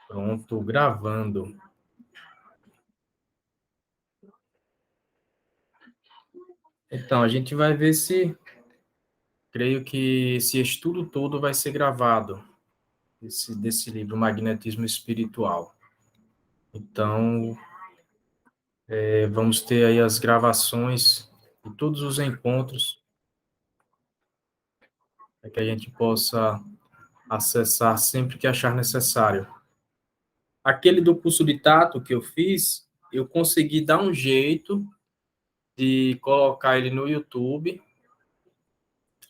Pronto, gravando. Então, a gente vai ver se, creio que esse estudo todo vai ser gravado, desse livro, Magnetismo Espiritual. Então, vamos ter aí as gravações de todos os encontros, para que a gente possa acessar sempre que achar necessário. Aquele do pulso de tato que eu fiz, eu consegui dar um jeito de colocar ele no YouTube,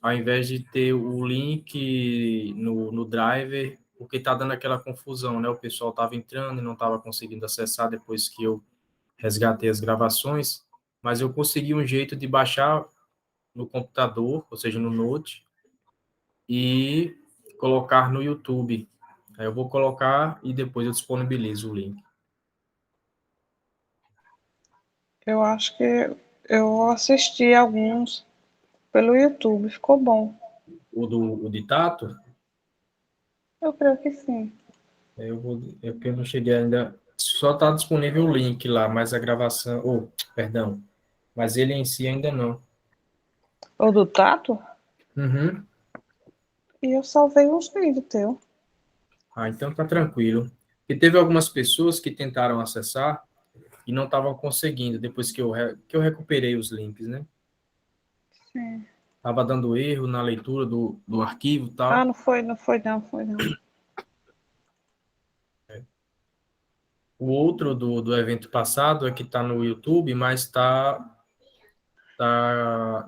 ao invés de ter o link no driver, porque está dando aquela confusão, né? O pessoal estava entrando e não estava conseguindo acessar depois que eu resgatei as gravações, mas eu consegui um jeito de baixar no computador, ou seja, no Note, e colocar no YouTube. Aí eu vou colocar e depois eu disponibilizo o link. Eu acho que eu assisti alguns pelo YouTube, ficou bom. O de tato, Eu creio que sim. que eu não cheguei ainda, só está disponível o link lá, mas a gravação, perdão, mas ele em si ainda não. O do Tato? Uhum. E eu salvei uns vídeos teu. Ah, então tá tranquilo. E teve algumas pessoas que tentaram acessar e não estavam conseguindo, depois que eu recuperei os links, né? Sim. Tava dando erro na leitura do arquivo e Ah, tal. não foi não. O outro do evento passado é que está no YouTube, mas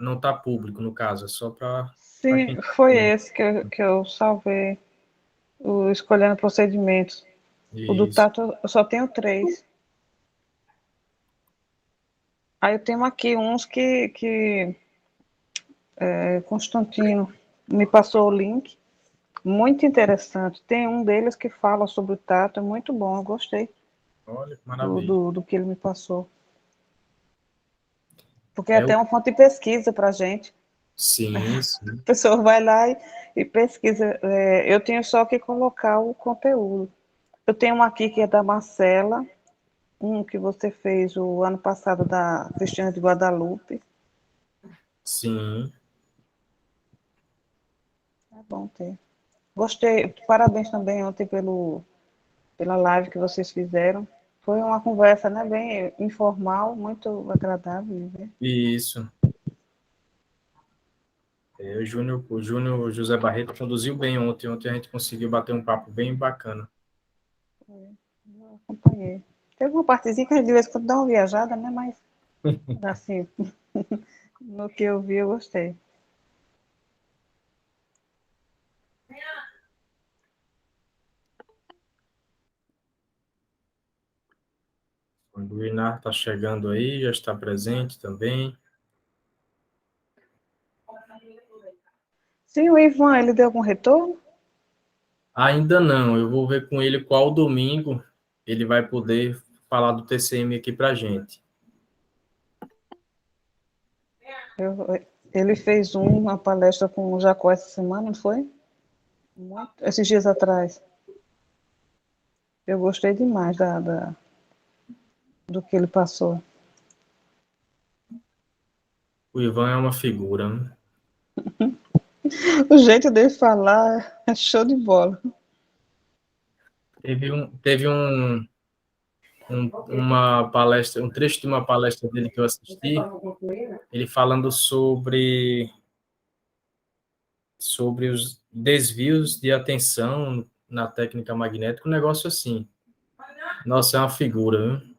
não está público, no caso, é só para quem Sim, está foi vendo. esse que eu salvei, o Escolhendo Procedimentos. O do Isso. Tato eu só tenho 3. Aí eu tenho aqui uns que Constantino me passou o link. Muito interessante. Tem um deles que fala sobre o Tato, é muito bom, eu gostei Olha que do, maravilha. do, do que ele me passou. Porque é É, até uma fonte de pesquisa para a gente. sim, A sim. pessoa vai lá e pesquisa. Eu tenho só que colocar o conteúdo. Eu tenho um aqui que é da Marcela, um que você fez o ano passado da Cristina de Guadalupe. Sim. É bom ter. Gostei. Parabéns também ontem pela live que vocês fizeram. Foi uma conversa, né, bem informal, muito agradável de ver. Isso. O Júnior José Barreto conduziu bem ontem. Ontem a gente conseguiu bater um papo bem bacana. Eu acompanhei. Teve uma partezinha que a gente de vez em quando dá uma viajada, né, mas assim, no que eu vi eu gostei. O Inar está chegando aí, já está presente também. Sim, o Ivan, ele deu algum retorno? Ainda não, eu vou ver com ele qual domingo ele vai poder falar do TCM aqui para gente. Ele fez uma palestra com o Jacó essa semana, não foi? Esses dias atrás. Eu gostei demais do que ele passou. O Ivan é uma figura, né? O jeito dele falar é show de bola. Uma palestra, um trecho de uma palestra dele que eu assisti, ele falando sobre os desvios de atenção na técnica magnética, um negócio assim. Nossa, é uma figura, viu?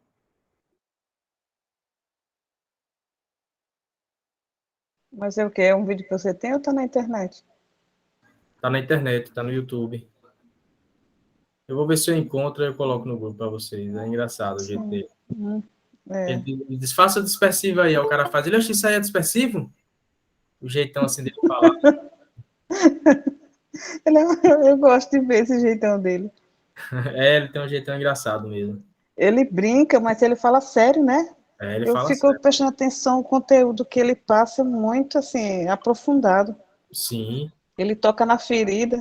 Mas é o quê? É um vídeo que você tem ou tá na internet? Tá na internet, tá no YouTube. Eu vou ver se eu encontro e eu coloco no grupo para vocês. É engraçado o jeito Sim. dele. É. Ele diz, faça dispersivo aí. Aí o cara faz, ele, acha isso aí é dispersivo? O jeitão assim dele falar. Eu gosto de ver esse jeitão dele. Ele tem um jeitão engraçado mesmo. Ele brinca, mas ele fala sério, né? Ele Eu fala fico sério. prestando atenção, o conteúdo que ele passa é muito assim, aprofundado. Sim, Ele toca na ferida.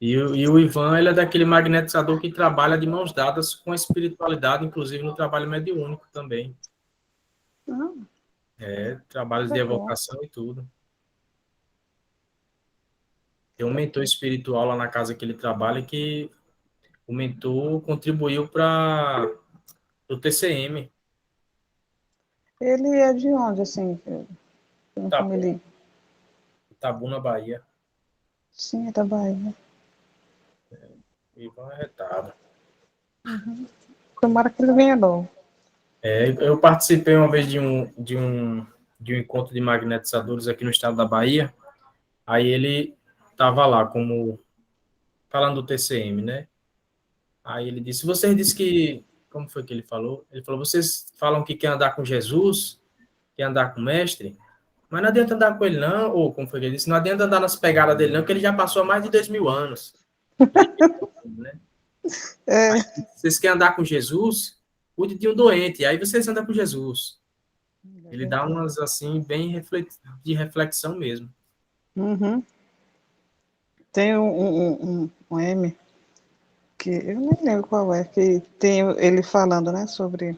E o Ivan, ele é daquele magnetizador que trabalha de mãos dadas com a espiritualidade, inclusive no trabalho mediúnico também. Ah, Trabalhos tá de bom. evocação e tudo. Tem um mentor espiritual lá na casa que ele trabalha que o mentor contribuiu para o TCM, Ele é de onde, assim? Como Itabu, ele... Itabuna, Bahia. Sim, é da Bahia. Ivan é retado. Tomara que ele venha logo. Eu participei uma vez de um encontro de magnetizadores aqui no estado da Bahia. Aí ele estava lá como falando do TCM, né? Aí ele disse: vocês disse que como foi que ele falou? Ele falou: vocês falam que quer andar com Jesus, quer andar com o mestre, mas não adianta andar com ele não, ou como foi que ele disse? Não adianta andar nas pegadas dele não, porque ele já passou há mais de 2000 anos. Né? É, Vocês querem andar com Jesus? Cuide de um doente, aí vocês andam com Jesus. é Ele dá verdade. umas assim bem de reflexão mesmo. Uhum. Tem um M, que eu nem lembro qual é, que tem ele falando, né, sobre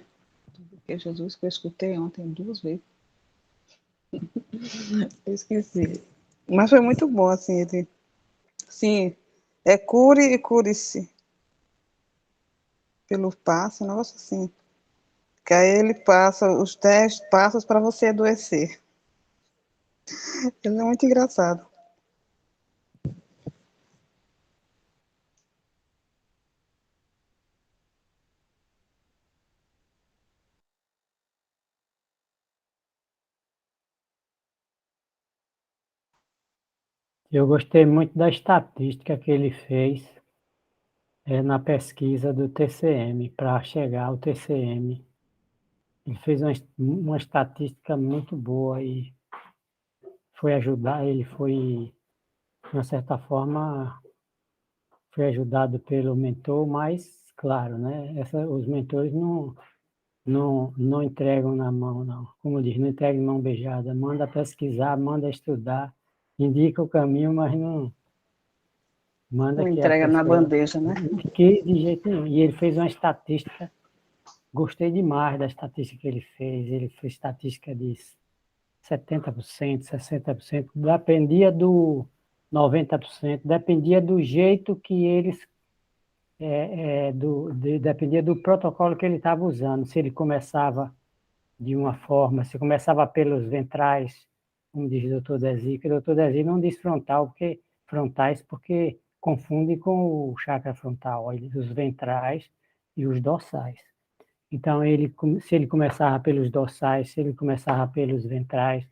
que Jesus, que eu escutei ontem 2 vezes. Eu esqueci. Mas foi muito bom, assim, ele. Sim, é cure e cure-se pelo passo, um negócio assim. Que aí ele passa os 10 passos para você adoecer. Ele é muito engraçado. Eu gostei muito da estatística que ele fez na pesquisa do TCM, para chegar ao TCM. Ele fez uma estatística muito boa e foi ajudar, ele foi, de uma certa forma, foi ajudado pelo mentor, mas, claro, né, os mentores não entregam na mão, não. Como diz, não entrega em mão beijada, manda pesquisar, manda estudar, indica o caminho, mas não manda Não que a entrega na pessoa... bandeja, né? Que de jeito nenhum. E ele fez uma estatística, gostei demais da estatística que ele fez. Ele fez estatística de 70%, 60%, dependia do 90%, dependia do jeito que eles, dependia do protocolo que ele estava usando. Se ele começava de uma forma, se começava pelos ventrais, como diz o doutor Desi, que o doutor Desi não diz frontais, porque confunde com o chakra frontal, os ventrais e os dorsais. Então, se ele começava pelos dorsais, se ele começava pelos ventrais,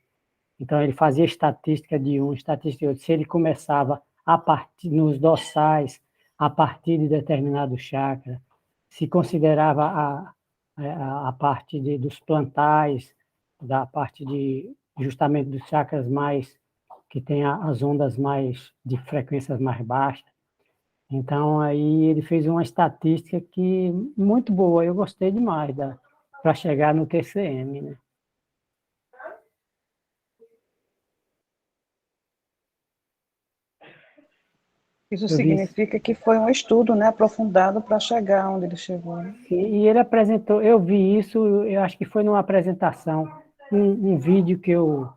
então ele fazia estatística de um, estatística de outro. Se ele começava a partir nos dorsais, a partir de determinado chakra, se considerava a parte dos plantais, da parte de justamente dos chakras mais que tem as ondas mais de frequências mais baixas. Então aí ele fez uma estatística que muito boa, eu gostei demais para chegar no TCM, né? Isso Eu vi significa que foi um estudo, né, aprofundado para chegar onde ele chegou, né? e ele apresentou, eu vi isso, eu acho que foi numa apresentação, um vídeo que eu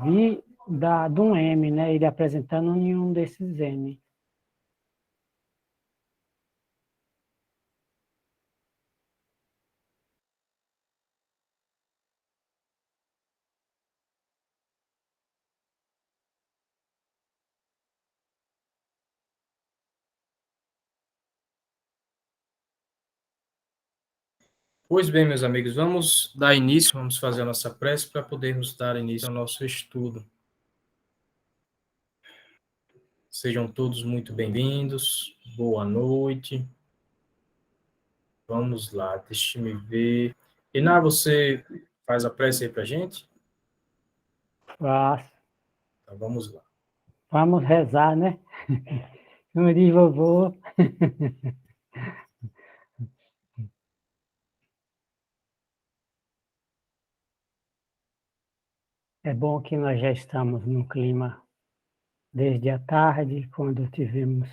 vi de um M, né? Ele apresentando em um desses M. Pois bem, meus amigos, vamos dar início, vamos fazer a nossa prece para podermos dar início ao nosso estudo. Sejam todos muito bem-vindos, boa noite. Vamos lá, deixa-me ver. Iná, você faz a prece aí para a gente? Então, vamos lá. Vamos rezar, né? Como diz vovô. É bom que nós já estamos num clima desde a tarde, quando tivemos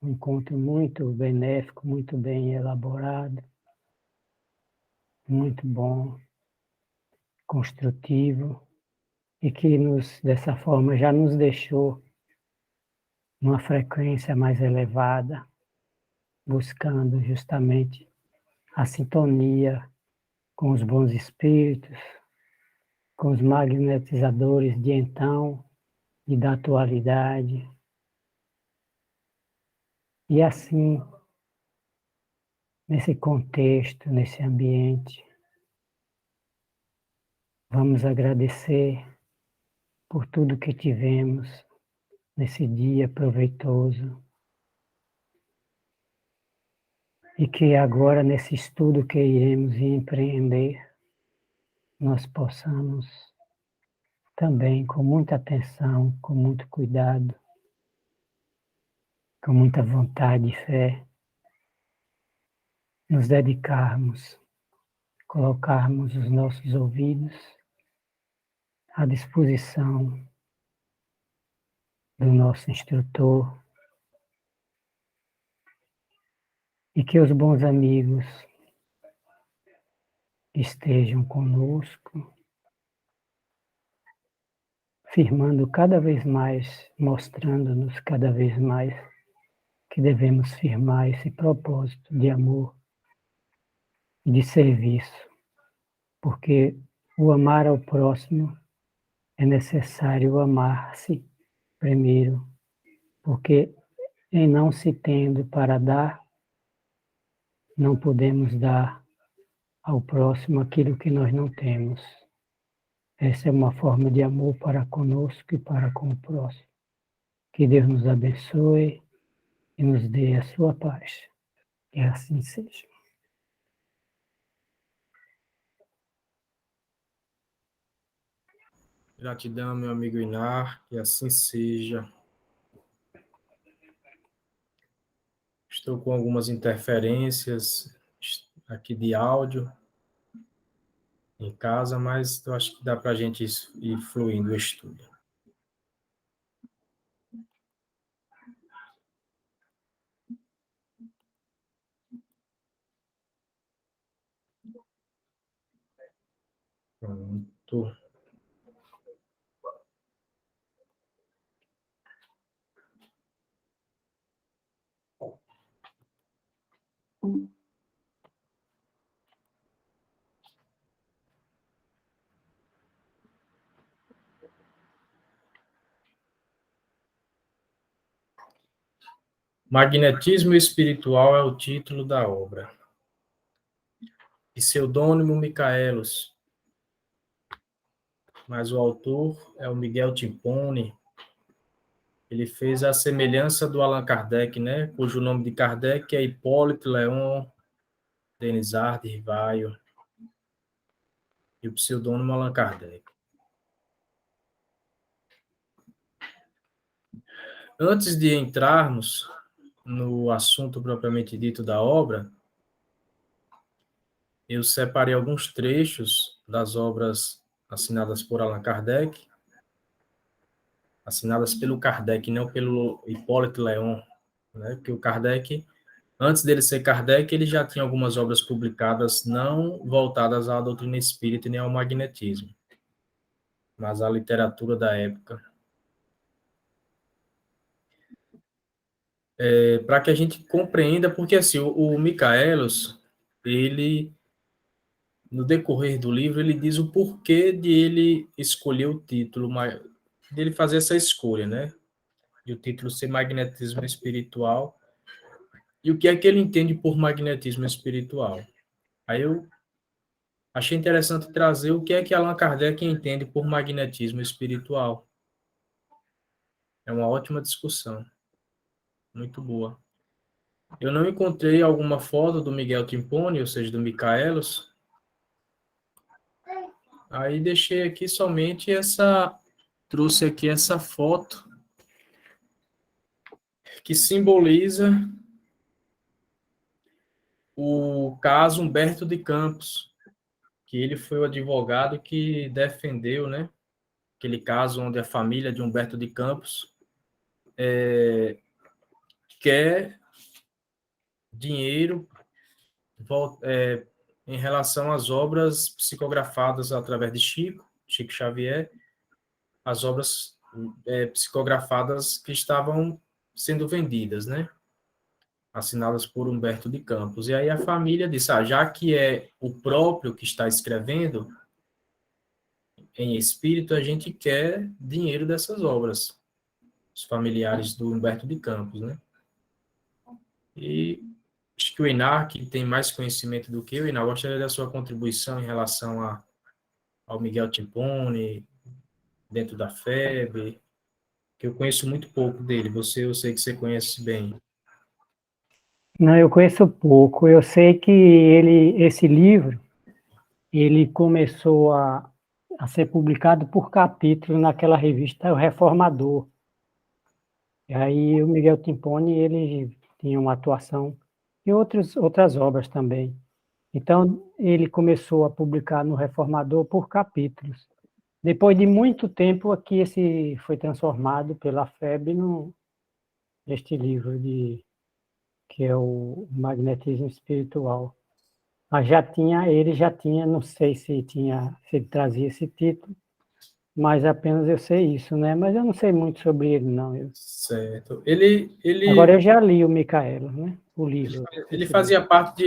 um encontro muito benéfico, muito bem elaborado, muito bom, construtivo, e que dessa forma já nos deixou numa frequência mais elevada, buscando justamente a sintonia com os bons espíritos, com os magnetizadores de então e da atualidade. E assim, nesse contexto, nesse ambiente, vamos agradecer por tudo que tivemos nesse dia proveitoso. E que agora, nesse estudo que iremos empreender, nós possamos também, com muita atenção, com muito cuidado, com muita vontade e fé, nos dedicarmos, colocarmos os nossos ouvidos à disposição do nosso instrutor e que os bons amigos estejam conosco, firmando cada vez mais, mostrando-nos cada vez mais que devemos firmar esse propósito de amor e de serviço, porque o amar ao próximo é necessário amar-se primeiro, porque em não se tendo para dar, não podemos dar ao próximo aquilo que nós não temos. Essa é uma forma de amor para conosco e para com o próximo. Que Deus nos abençoe e nos dê a sua paz. Que assim seja. Gratidão, meu amigo Inar, que assim seja. Estou com algumas interferências aqui de áudio em casa, mas eu acho que dá para a gente ir fluindo o estudo. Pronto. Magnetismo Espiritual é o título da obra. Pseudônimo Micaelos, mas o autor é o Miguel Timpone. Ele fez a semelhança do Allan Kardec, né? Cujo nome de Kardec é Hipólito Léon Denisard Rivaio, e o pseudônimo Allan Kardec. Antes de entrarmos no assunto propriamente dito da obra, eu separei alguns trechos das obras assinadas por Allan Kardec, assinadas pelo Kardec, não pelo Hipólito Léon, né? Porque o Kardec, antes dele ser Kardec, ele já tinha algumas obras publicadas não voltadas à doutrina espírita nem ao magnetismo, mas à literatura da época. Para que a gente compreenda, porque assim, o Micaelos, ele, no decorrer do livro, ele diz o porquê de ele escolher o título, dele fazer essa escolha, né? De o título ser Magnetismo Espiritual, e o que é que ele entende por magnetismo espiritual. Aí eu achei interessante trazer o que é que Allan Kardec entende por magnetismo espiritual. É uma ótima discussão, muito boa. Eu não encontrei alguma foto do Miguel Timpone, ou seja, do Micaelos. Aí deixei aqui somente trouxe aqui essa foto que simboliza o caso Humberto de Campos, que ele foi o advogado que defendeu, né, aquele caso onde a família de Humberto de Campos quer dinheiro em relação às obras psicografadas através de Chico Xavier, as obras psicografadas que estavam sendo vendidas, né? Assinadas por Humberto de Campos. E aí a família disse, já que é o próprio que está escrevendo em espírito, a gente quer dinheiro dessas obras. Os familiares do Humberto de Campos, né? E acho que o Inar, que tem mais conhecimento do que eu, Inar, gostaria da sua contribuição em relação ao Miguel Timpone, dentro da FEB, que eu conheço muito pouco dele. Eu sei que você conhece bem. Não, eu conheço pouco. Eu sei que esse livro, ele começou a ser publicado por capítulo naquela revista O Reformador. E aí o Miguel Timpone, ele tinha uma atuação em outras obras também. Então, ele começou a publicar no Reformador por capítulos. Depois de muito tempo, aqui esse foi transformado pela FEB neste livro, que é o Magnetismo Espiritual. Mas ele já tinha, não sei se ele trazia esse título, mas apenas eu sei isso, né? Mas eu não sei muito sobre ele, não. Certo. Agora eu já li o Micaela, né? O livro. Ele fazia parte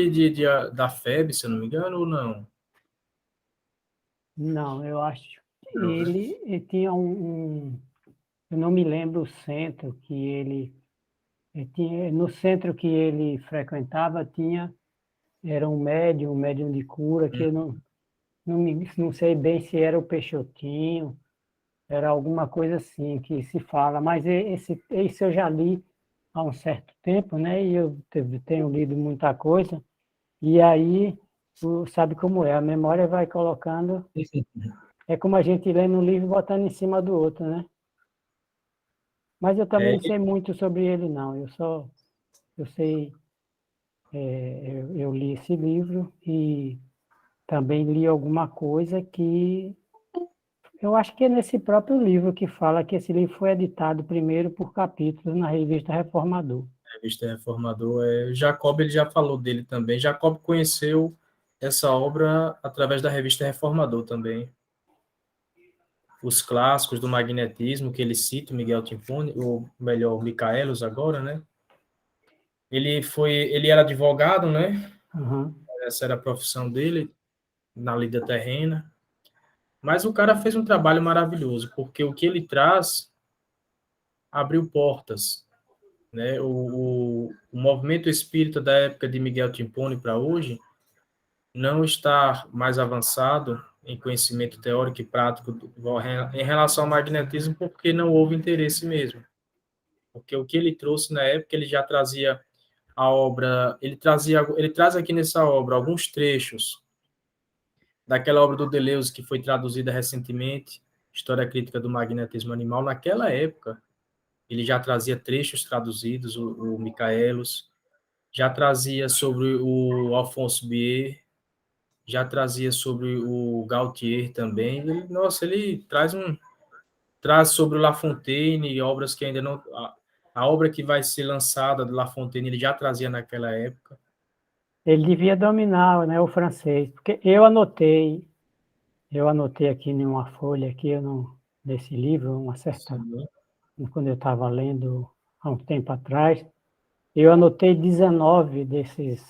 da FEB, se eu não me engano, ou não? Não, eu acho que Não, né? ele tinha eu não me lembro o centro que ele tinha, no centro que ele frequentava era um médium de cura, que eu não sei bem se era o Peixotinho, era alguma coisa assim que se fala, mas esse eu já li há um certo tempo, né? E eu tenho lido muita coisa, e aí, sabe como é, a memória vai colocando, é como a gente lê no livro botando em cima do outro, né? Mas eu também É, não sei muito sobre ele, não. Eu sei, eu li esse livro e também li alguma coisa que eu acho que é nesse próprio livro que fala que esse livro foi editado primeiro por capítulos na revista Reformador. a revista Reformador, Jacob, ele já falou dele também. Jacob conheceu essa obra através da revista Reformador também. Os clássicos do magnetismo, que ele cita, o Miguel Timpone, ou melhor, o Micaelos agora, né? Ele era advogado, né? Uhum. Essa era a profissão dele na lida terrena. Mas o cara fez um trabalho maravilhoso, porque o que ele traz abriu portas, né? O movimento espírita da época de Miguel Timpone para hoje não está mais avançado em conhecimento teórico e prático em relação ao magnetismo, porque não houve interesse mesmo. Porque o que ele trouxe na época, ele já trazia a obra, ele traz aqui nessa obra alguns trechos daquela obra do Deleuze que foi traduzida recentemente, História Crítica do Magnetismo Animal. Naquela época, ele já trazia trechos traduzidos, o Michaelos, já trazia sobre o Alphonse Bier, já trazia sobre o Gautier também. Ele traz sobre o La Fontaine, obras que ainda não. A obra que vai ser lançada do La Fontaine, ele já trazia naquela época. Ele devia dominar, né, o francês, porque eu anotei aqui em uma folha aqui, desse livro, Sim, quando eu estava lendo há um tempo atrás, eu anotei 19 desses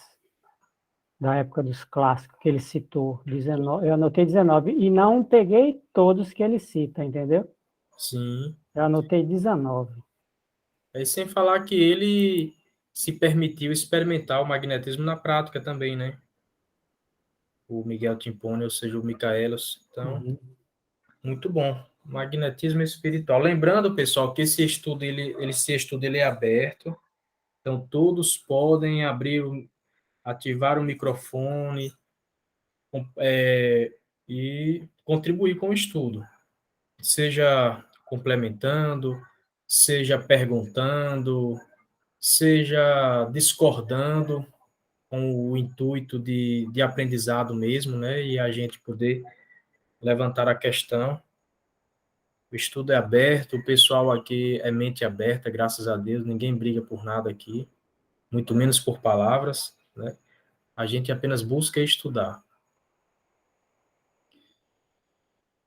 da época dos clássicos que ele citou, 19, eu anotei 19 e não peguei todos que ele cita, entendeu? sim. Eu anotei 19. Aí sem falar que ele se permitiu experimentar o magnetismo na prática também, né? O Miguel Timpone, ou seja, o Michaelos. Então, Uhum. muito bom. Magnetismo espiritual. Lembrando, pessoal, que esse estudo ele é aberto. Então, todos podem ativar o microfone, e contribuir com o estudo. Seja complementando, seja perguntando, seja discordando, com o intuito de aprendizado mesmo, né? E a gente poder levantar a questão. O estudo é aberto, o pessoal aqui é mente aberta, graças a Deus, ninguém briga por nada aqui, muito menos por palavras, né? A gente apenas busca estudar.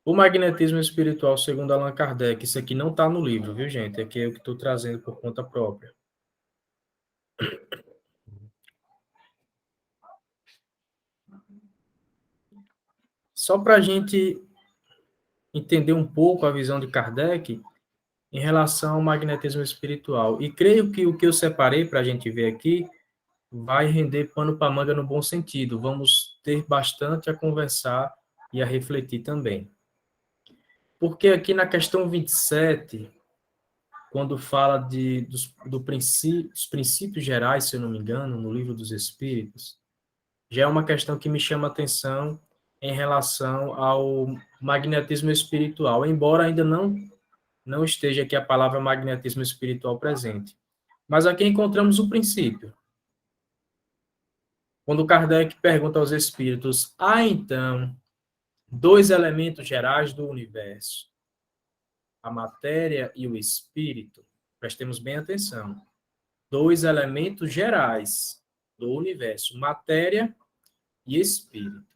O magnetismo espiritual, segundo Allan Kardec, isso aqui não está no livro, viu, gente? Aqui é eu que estou trazendo por conta própria. Só para a gente entender um pouco a visão de Kardec em relação ao magnetismo espiritual. E creio que o que eu separei para a gente ver aqui vai render pano para manga no bom sentido. Vamos ter bastante a conversar e a refletir também. Porque aqui na questão 27, quando fala dos princípios gerais, se eu não me engano, no Livro dos Espíritos, já é uma questão que me chama a atenção em relação ao magnetismo espiritual, embora ainda não esteja aqui a palavra magnetismo espiritual presente. Mas aqui encontramos o princípio. Quando Kardec pergunta aos espíritos, há então dois elementos gerais do universo, a matéria e o espírito? Prestemos bem atenção. Dois elementos gerais do universo, matéria e espírito.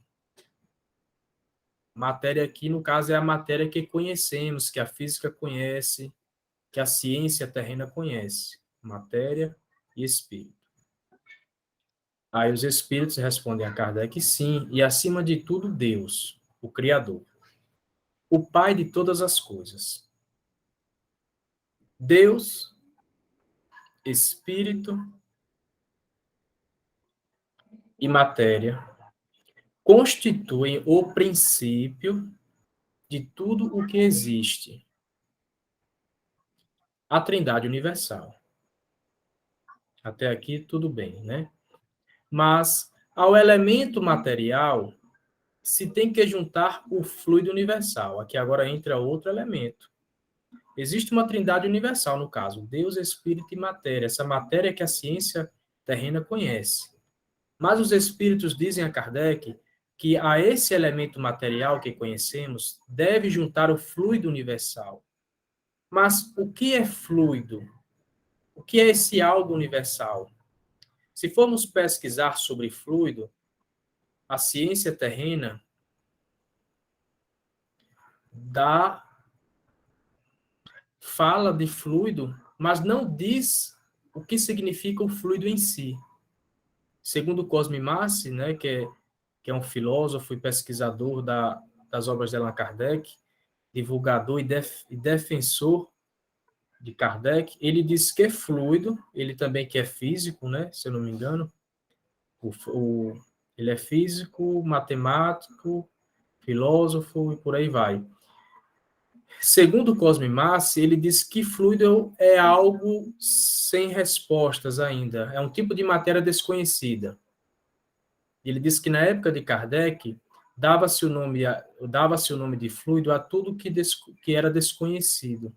Matéria aqui, no caso, é a matéria que conhecemos, que a física conhece, que a ciência terrena conhece. Matéria e espírito. Aí os espíritos respondem a Kardec sim, e acima de tudo Deus, o Criador, o Pai de todas as coisas. Deus, espírito e matéria constituem o princípio de tudo o que existe. A Trindade Universal. Até aqui tudo bem, né? Mas ao elemento material se tem que juntar o fluido universal. Aqui agora entra outro elemento. Existe uma trindade universal, no caso, Deus, Espírito e matéria. Essa matéria que a ciência terrena conhece. Mas os espíritos dizem a Kardec que a esse elemento material que conhecemos deve juntar o fluido universal. Mas o que é fluido? O que é esse algo universal? Se formos pesquisar sobre fluido, a ciência terrena fala de fluido, mas não diz o que significa o fluido em si. Segundo Cosme Massi, né, que é um filósofo e pesquisador das obras de Allan Kardec, divulgador e defensor de Kardec, ele diz que é fluido, ele também que é físico, né, se eu não me engano, ele é físico, matemático, filósofo e por aí vai. Segundo Cosme Massi, ele diz que fluido é algo sem respostas ainda, é um tipo de matéria desconhecida. Ele diz que na época de Kardec, dava-se o nome de fluido a tudo que era desconhecido.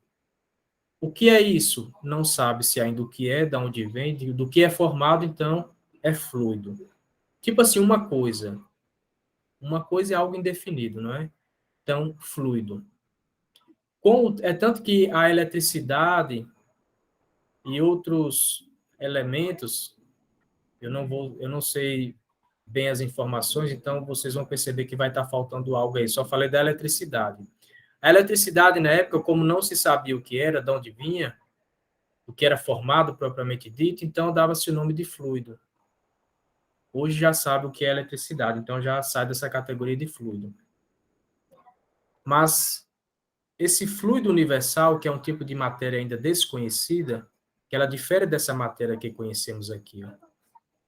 O que é isso? Não sabe-se ainda o que é, de onde vem, do que é formado, então é fluido. Tipo assim, uma coisa. Uma coisa é algo indefinido, não é? Então, fluido. É tanto que a eletricidade e outros elementos, eu não sei bem as informações, então vocês vão perceber que vai estar faltando algo aí. Só falei da eletricidade. A eletricidade, na época, como não se sabia o que era, de onde vinha, o que era formado propriamente dito, então dava-se o nome de fluido. Hoje já sabe o que é eletricidade, então já sai dessa categoria de fluido. Mas esse fluido universal, que é um tipo de matéria ainda desconhecida, que ela difere dessa matéria que conhecemos aqui, ó,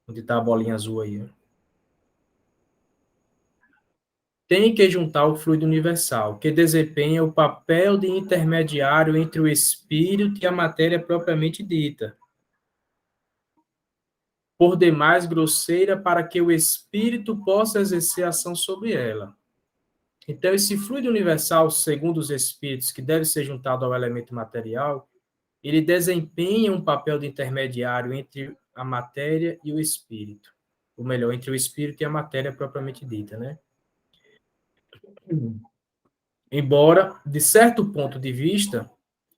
onde está a bolinha azul aí. Ó. Tem que juntar o fluido universal, que desempenha o papel de intermediário entre o espírito e a matéria propriamente dita, por demais grosseira para que o espírito possa exercer ação sobre ela. Então, esse fluido universal, segundo os espíritos, que deve ser juntado ao elemento material, ele desempenha um papel de intermediário entre a matéria e o espírito. Ou melhor, entre o espírito e a matéria propriamente dita, né? Embora, de certo ponto de vista,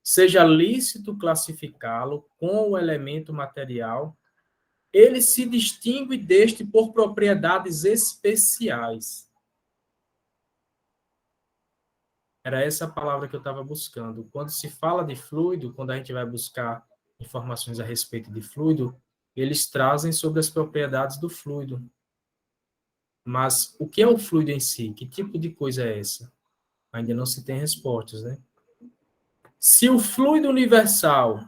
seja lícito classificá-lo com o elemento material, ele se distingue deste por propriedades especiais. Era essa a palavra que eu estava buscando. Quando se fala de fluido, quando a gente vai buscar informações a respeito de fluido, eles trazem sobre as propriedades do fluido. Mas o que é o fluido em si? Que tipo de coisa é essa? Ainda não se tem respostas, né? Se o fluido universal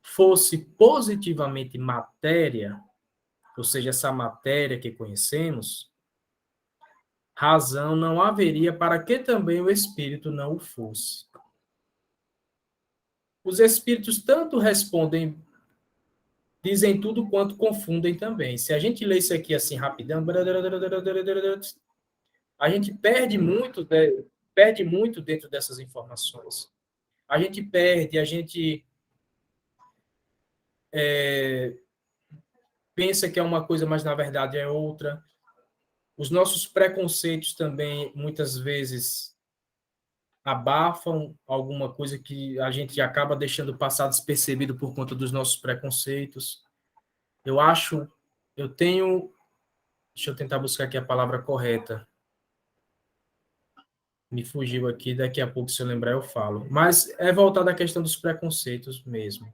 fosse positivamente matéria, ou seja, essa matéria que conhecemos, razão não haveria para que também o espírito não o fosse. Os espíritos tanto respondem, dizem tudo quanto confundem também. Se a gente lê isso aqui assim rapidão, a gente perde muito dentro dessas informações. A gente perde, a gente pensa que é uma coisa, mas na verdade é outra. Os nossos preconceitos também, muitas vezes, abafam alguma coisa que a gente acaba deixando passar despercebido por conta dos nossos preconceitos. Deixa eu tentar buscar aqui a palavra correta. Me fugiu aqui, daqui a pouco, se eu lembrar, eu falo. Mas é voltado à questão dos preconceitos mesmo.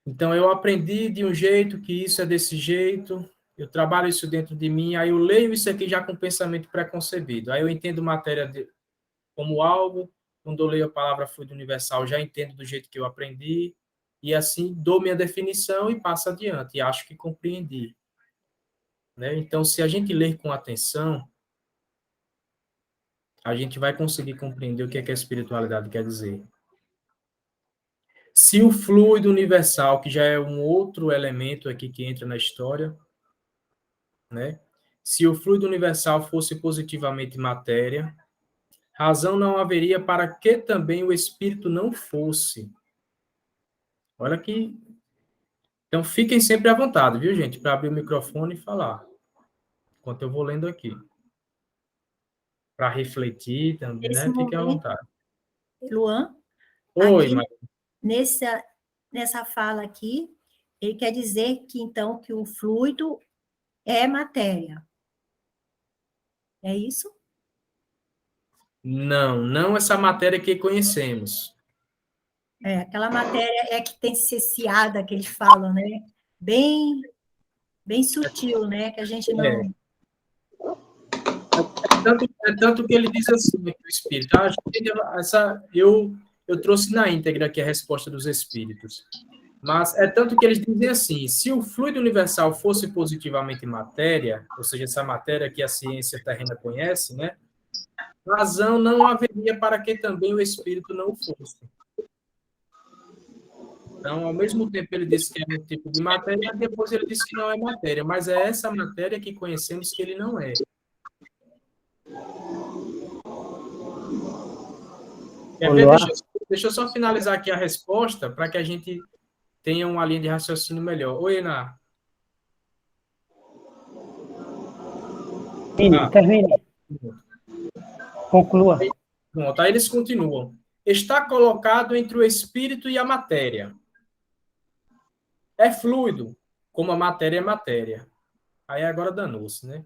Então, eu aprendi de um jeito que isso é desse jeito, eu trabalho isso dentro de mim, aí eu leio isso aqui já com pensamento preconcebido. Aí eu entendo matéria como algo, quando eu leio a palavra fluido universal, já entendo do jeito que eu aprendi, e assim dou minha definição e passo adiante, e acho que compreendi. Né? Então, se a gente ler com atenção, a gente vai conseguir compreender o que é que a espiritualidade quer dizer. Se o fluido universal, que já é um outro elemento aqui que entra na história, né? Se o fluido universal fosse positivamente matéria, razão não haveria para que também o espírito não fosse. Olha que... Então, fiquem sempre à vontade, viu, gente? Para abrir o microfone e falar. Enquanto eu vou lendo aqui. Para refletir também, Nesse né? Fiquem à momento, vontade. Luan, Oi, aqui Maria. nessa fala aqui, ele quer dizer que, então, que o fluido é matéria. É isso? Não, não essa matéria que conhecemos. É, aquela matéria é que tem cesseada, que eles falam, né? Bem, bem sutil, né? Que a gente não... É tanto que ele diz assim, o Espírito. Eu trouxe na íntegra aqui a resposta dos Espíritos. Mas é tanto que eles dizem assim, se o fluido universal fosse positivamente matéria, ou seja, essa matéria que a ciência terrena conhece, né? Razão não haveria para que também o Espírito não fosse. Então, ao mesmo tempo, ele disse que é um tipo de matéria, depois ele disse que não é matéria, mas é essa matéria que conhecemos que ele não é. Quer ver? Deixa eu só finalizar aqui a resposta para que a gente tenha uma linha de raciocínio melhor. Oi, Ana. Termine. Conclua. Pronto, aí eles continuam. Está colocado entre o espírito e a matéria. É fluido, como a matéria é matéria. Aí agora danou-se, né?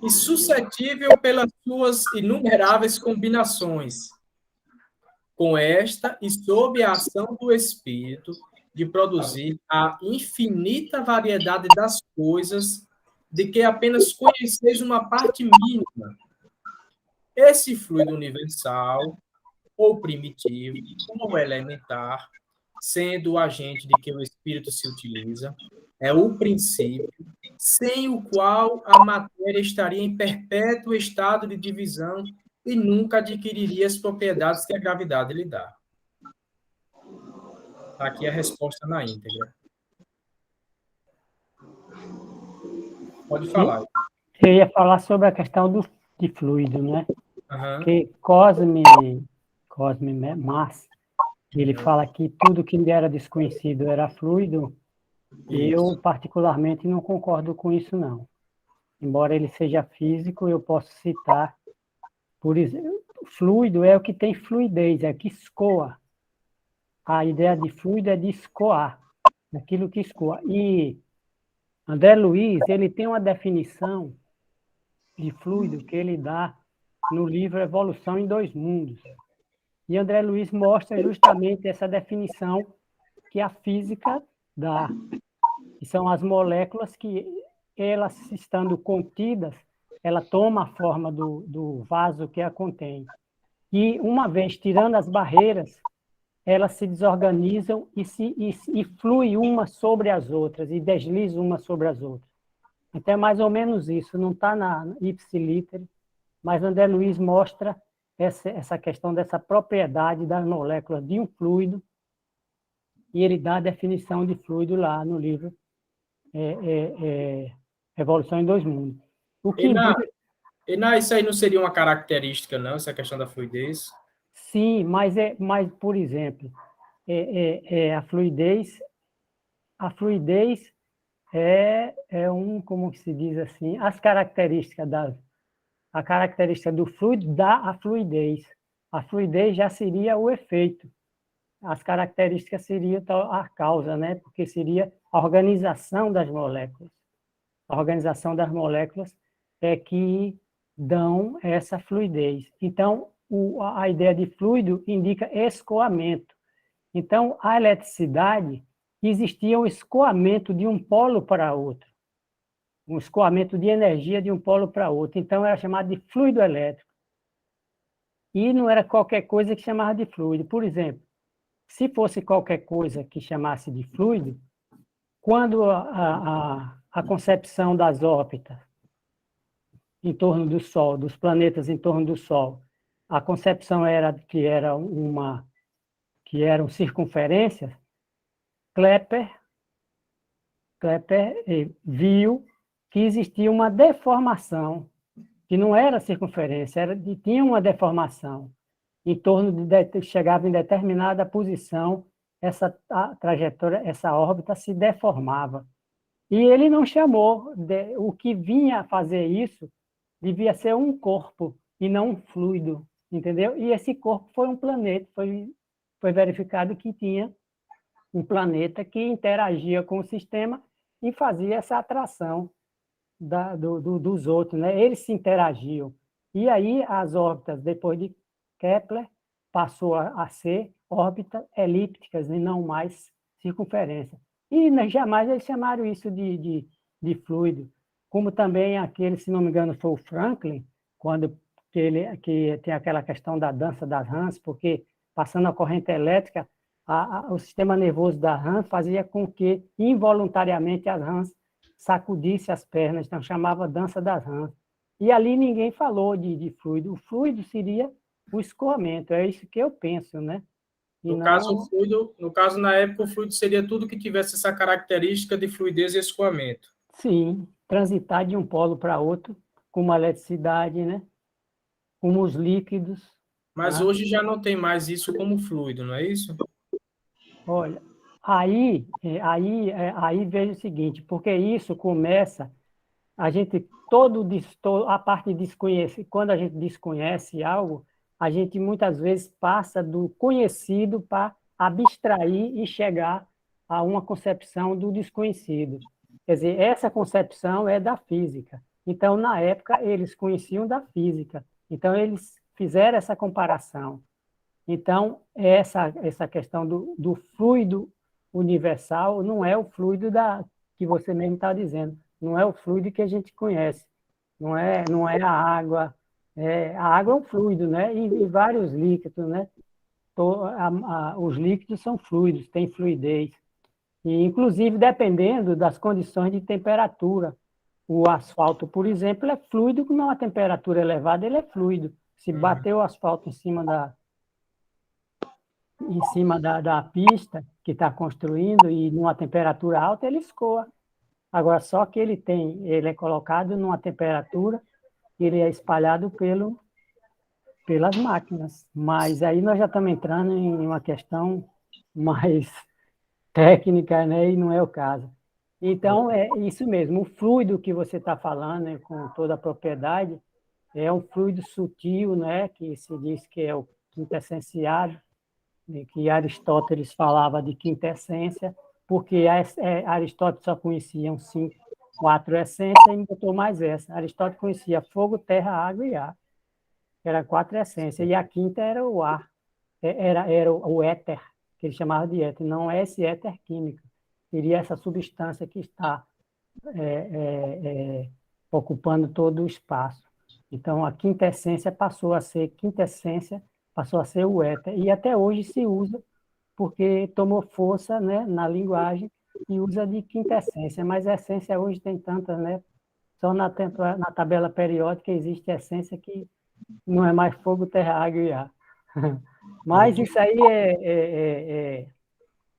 E suscetível pelas suas inumeráveis combinações, com esta e sob a ação do espírito, de produzir a infinita variedade das coisas de que apenas conheceis uma parte mínima. Esse fluido universal, ou primitivo, ou elementar, sendo o agente de que o espírito se utiliza, é o princípio, sem o qual a matéria estaria em perpétuo estado de divisão e nunca adquiriria as propriedades que a gravidade lhe dá. Aqui a resposta na íntegra. Pode falar. Eu ia falar sobre a questão de fluido, né? Uhum. Que Cosme Mas, ele fala que tudo que lhe era desconhecido era fluido. Isso. Eu, particularmente, não concordo com isso, não. embora ele seja físico, eu posso citar, por exemplo, fluido é o que tem fluidez, é o que escoa. A ideia de fluido é de escoar, daquilo que escoa. E André Luiz, ele tem uma definição de fluido que ele dá no livro Evolução em Dois Mundos. E André Luiz mostra justamente essa definição que a física dá, que são as moléculas que, elas estando contidas, ela toma a forma do vaso que a contém. E, uma vez tirando as barreiras, elas se desorganizam e fluem uma sobre as outras, e deslizam uma sobre as outras. Então, é mais ou menos isso, não está na ipsiliter, mas André Luiz mostra essa questão dessa propriedade das moléculas de um fluido, e ele dá a definição de fluido lá no livro Evolução em Dois Mundos. O que indica... Isso aí não seria uma característica, não, essa questão da fluidez? Sim, mas, por exemplo, a fluidez como se diz assim, a característica do fluido dá a fluidez. A fluidez já seria o efeito. As características seriam a causa, né? Porque seria a organização das moléculas. A organização das moléculas é que dão essa fluidez. Então, a ideia de fluido indica escoamento. Então, a eletricidade existia um escoamento de um polo para outro, um escoamento de energia de um polo para outro. Então, era chamado de fluido elétrico. E não era qualquer coisa que chamava de fluido. Por exemplo, se fosse qualquer coisa que chamasse de fluido, quando a concepção das órbitas em torno do Sol, dos planetas em torno do Sol, a concepção era que eram circunferências, Kepler viu que existia uma deformação, que não era circunferência, tinha uma deformação em torno chegava em determinada posição, a trajetória, essa órbita se deformava. E ele não chamou, o que vinha a fazer isso devia ser um corpo e não um fluido, entendeu? E esse corpo foi um planeta, foi verificado que tinha um planeta que interagia com o sistema e fazia essa atração dos outros, né? Eles se interagiam. E aí as órbitas, depois de Kepler, passou a ser órbitas elípticas e não mais circunferência. E jamais eles chamaram isso de fluido. Como também aquele, se não me engano, foi o Franklin, que tem aquela questão da dança das rãs, porque passando a corrente elétrica, o sistema nervoso da rã fazia com que, involuntariamente, as rãs sacudissem as pernas, então chamava dança das rãs. E ali ninguém falou de fluido. O fluido seria o escoamento, é isso que eu penso, né? No caso, na época, o fluido seria tudo que tivesse essa característica de fluidez e escoamento. Sim, transitar de um polo para outro, como a eletricidade, né? Como os líquidos. Mas hoje já não tem mais isso como fluido, não é isso? Olha, aí veja o seguinte, porque isso começa, a parte desconhece, quando a gente desconhece algo, a gente muitas vezes passa do conhecido para abstrair e chegar a uma concepção do desconhecido. Quer dizer, essa concepção é da física. Então, na época, eles conheciam da física. Então, eles fizeram essa comparação. Então, essa questão do fluido universal não é o fluido que você mesmo está dizendo, não é o fluido que a gente conhece, não é a água. A água é um fluido, né? E vários líquidos, né? Os líquidos são fluidos, têm fluidez. E, inclusive, dependendo das condições de temperatura. O asfalto, por exemplo, é fluido, numa temperatura elevada ele é fluido. Se bater o asfalto em cima da pista que está construindo e numa temperatura alta, ele escoa. Agora, só que ele é colocado numa temperatura, ele é espalhado pelas máquinas. Mas aí nós já estamos entrando em uma questão mais técnica, né? E não é o caso. Então, é isso mesmo. O fluido que você está falando, né, com toda a propriedade, é um fluido sutil, né, que se diz que é o quintessenciado, né, que Aristóteles falava de quintessência, porque Aristóteles só conhecia quatro essências e botou mais essa. Aristóteles conhecia fogo, terra, água e ar. Era quatro essências. E a quinta era o ar, era o éter, que ele chamava de éter. Não é esse éter químico, seria essa substância que está ocupando todo o espaço. Então, a quintessência passou a ser quintessência, passou a ser o éter. E até hoje se usa, porque tomou força, né, na linguagem e usa de quintessência. Mas a essência hoje tem tantas, né? Só na tabela periódica existe essência que não é mais fogo, terra, água e ar. Mas isso aí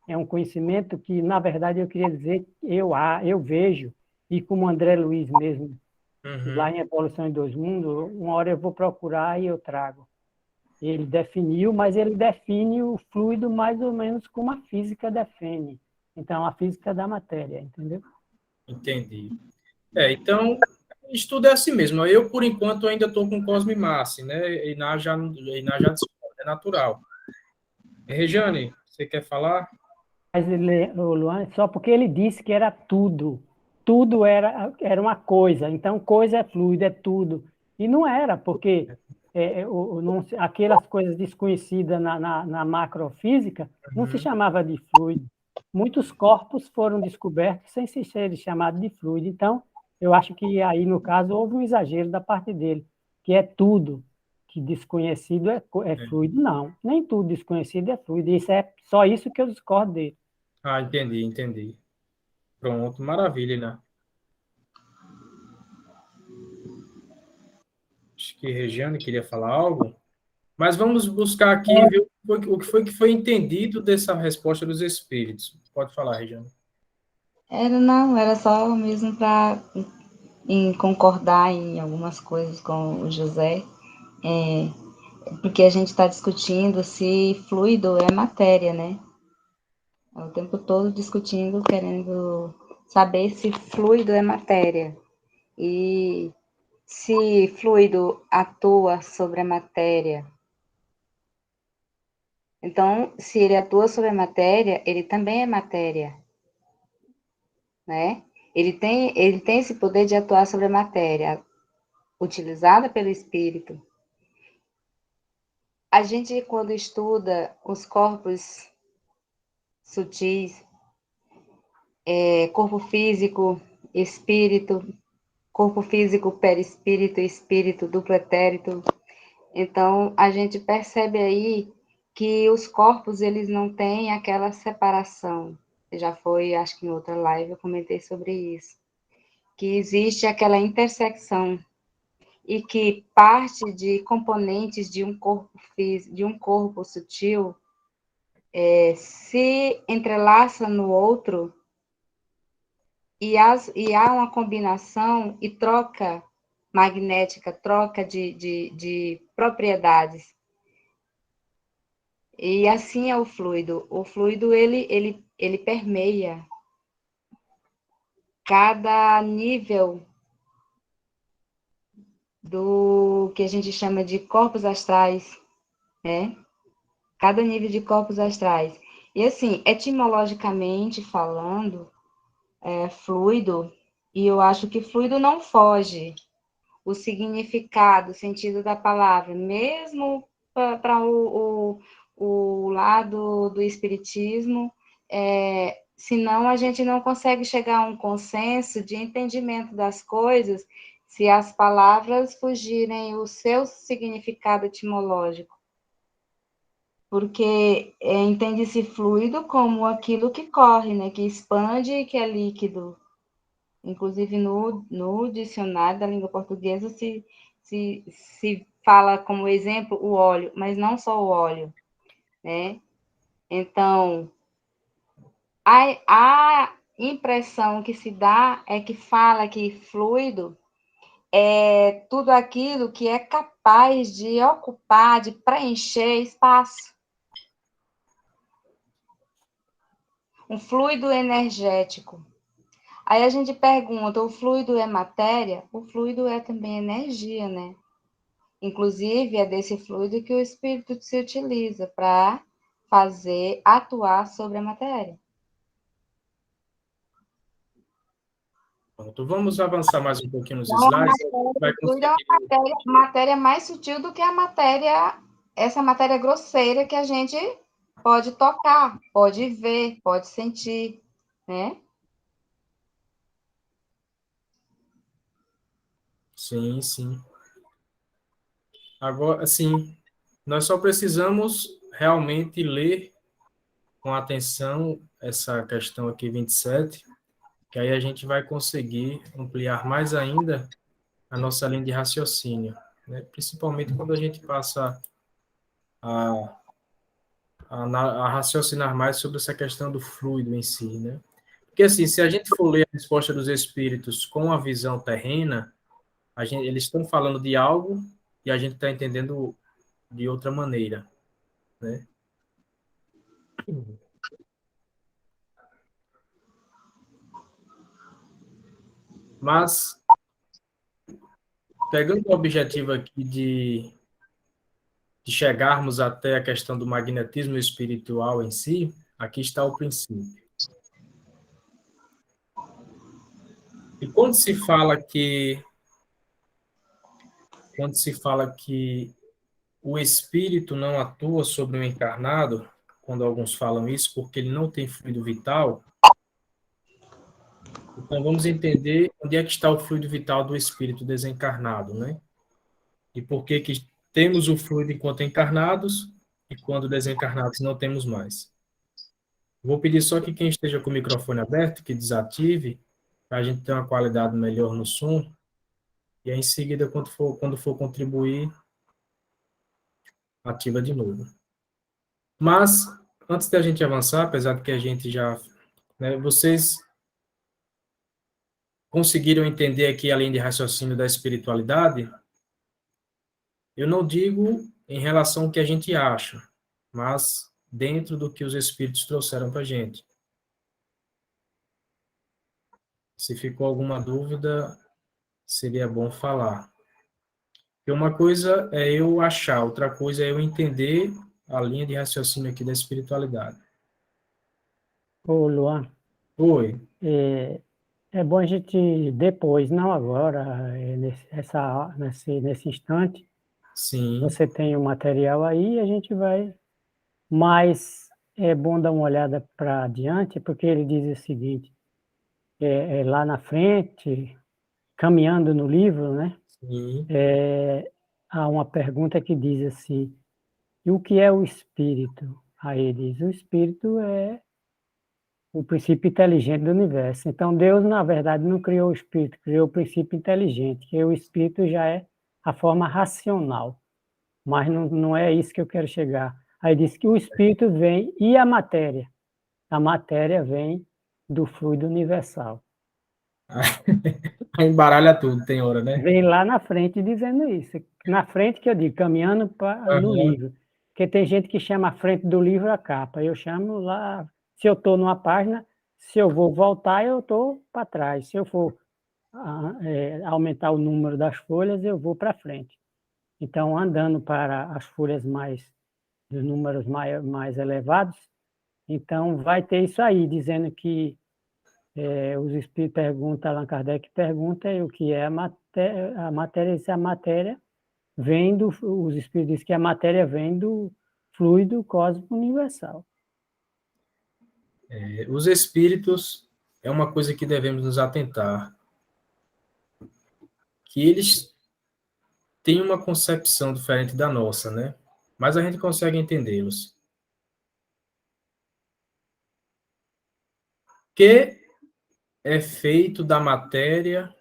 é um conhecimento que, na verdade, eu queria dizer, eu vejo, e como André Luiz mesmo, lá em Evolução em Dois Mundos, uma hora eu vou procurar e eu trago. Ele definiu, mas ele define o fluido mais ou menos como a física define. Então, a física da matéria, entendeu? Entendi. Então, estudo é assim mesmo. Eu, por enquanto, ainda estou com Cosme Massi, né? Iná já discorda, é natural. Rejane, você quer falar? Mas o Luan, só porque ele disse que era tudo. Tudo era uma coisa. Então, coisa é fluido, é tudo. E não era, porque aquelas coisas desconhecidas na macrofísica não se chamava de fluido. Muitos corpos foram descobertos sem se serem chamados de fluido. Então, eu acho que aí, no caso, houve um exagero da parte dele, que é tudo que desconhecido é fluido. Não, nem tudo desconhecido é fluido. Isso é só isso que eu discordo dele. Ah, entendi. Pronto, maravilha, né? Acho que Regiane queria falar algo. Mas vamos buscar aqui ver o que foi entendido dessa resposta dos espíritos. Pode falar, Regiane. Era só mesmo para concordar em algumas coisas com o José, porque a gente está discutindo se fluido é matéria, né? O tempo todo discutindo, querendo saber se fluido é matéria. E se fluido atua sobre a matéria. Então, se ele atua sobre a matéria, ele também é matéria, né? Ele tem esse poder de atuar sobre a matéria, utilizada pelo espírito. A gente, quando estuda os corpos sutis, corpo físico, espírito, corpo físico, perispírito, espírito, duplo etérito, então a gente percebe aí que os corpos, eles não têm aquela separação. Já foi, acho que em outra live eu comentei sobre isso, que existe aquela intersecção e que parte de componentes de um corpo físico, de um corpo sutil, se entrelaça no outro e há uma combinação e troca magnética, troca de propriedades. E assim é o fluido. O fluido, ele permeia cada nível do que a gente chama de corpos astrais, né? Cada nível de corpos astrais. E assim, etimologicamente falando, fluido, e eu acho que fluido não foge o significado, o sentido da palavra, mesmo para o lado do espiritismo, senão a gente não consegue chegar a um consenso de entendimento das coisas se as palavras fugirem o seu significado etimológico. Porque entende-se fluido como aquilo que corre, né, que expande e que é líquido. Inclusive, no dicionário da língua portuguesa se fala como exemplo o óleo, mas não só o óleo, né? Então, a impressão que se dá é que fala que fluido é tudo aquilo que é capaz de ocupar, de preencher espaço. Um fluido energético. Aí a gente pergunta, o fluido é matéria? O fluido é também energia, né? Inclusive, é desse fluido que o espírito se utiliza para fazer atuar sobre a matéria. Pronto, vamos avançar mais um pouquinho nos Então, a slides. Vai matéria, o fluido é conseguir. uma matéria mais sutil do que a matéria, essa matéria grosseira que a gente pode tocar, pode ver, pode sentir, né? Sim, sim. Agora, sim, nós só precisamos realmente ler com atenção essa questão aqui 27, que aí a gente vai conseguir ampliar mais ainda a nossa linha de raciocínio, né? Principalmente quando a gente passa a, a raciocinar mais sobre essa questão do fluido em si, né? Porque, assim, se a gente for ler a resposta dos espíritos com a visão terrena, eles estão falando de algo e a gente está entendendo de outra maneira, né? Mas, pegando o objetivo aqui de chegarmos até a questão do magnetismo espiritual em si, aqui está o princípio. E quando se fala que o espírito não atua sobre o encarnado, quando alguns falam isso, porque ele não tem fluido vital, então vamos entender onde é que está o fluido vital do espírito desencarnado, né? E por que que temos o fluido enquanto encarnados e quando desencarnados não temos mais. Vou pedir só que quem esteja com o microfone aberto, que desative, para a gente ter uma qualidade melhor no som, e aí em seguida, quando for contribuir, ativa de novo. Mas, antes da gente avançar, apesar de que a gente já, né, vocês conseguiram entender aqui a linha de raciocínio da espiritualidade? Eu não digo em relação ao que a gente acha, mas dentro do que os espíritos trouxeram para a gente. Se ficou alguma dúvida, seria bom falar. Porque uma coisa é eu achar, outra coisa é eu entender a linha de raciocínio aqui da espiritualidade. Ô, Luan, Oi. é bom a gente depois, não agora, nesse instante, Sim, você tem o material aí, a gente vai, mas é bom dar uma olhada para adiante, porque ele diz o seguinte, lá na frente, caminhando no livro, né, sim. há uma pergunta que diz assim, e o que é o espírito? Aí ele diz, o espírito é o princípio inteligente do universo. Então, Deus, na verdade, não criou o espírito, criou o princípio inteligente, que o espírito já é a forma racional. Mas não é isso que eu quero chegar. Aí diz que o espírito vem e a matéria vem do fluido universal. Embaralha tudo, tem hora, né? Vem lá na frente dizendo isso. Na frente que eu digo, caminhando no Aham. livro. Porque tem gente que chama a frente do livro a capa. Eu chamo lá, se eu estou numa página, se eu vou voltar, eu estou para trás. Se eu for aumentar o número das folhas, eu vou para frente. Então, andando para as folhas dos números mais elevados, então vai ter isso aí, dizendo que os espíritos perguntam, Allan Kardec pergunta o que é a matéria, se a matéria vem os espíritos dizem que a matéria vem do fluido cósmico universal. Os espíritos é uma coisa que devemos nos atentar, que eles têm uma concepção diferente da nossa, né? Mas a gente consegue entendê-los. Que é feito da matéria,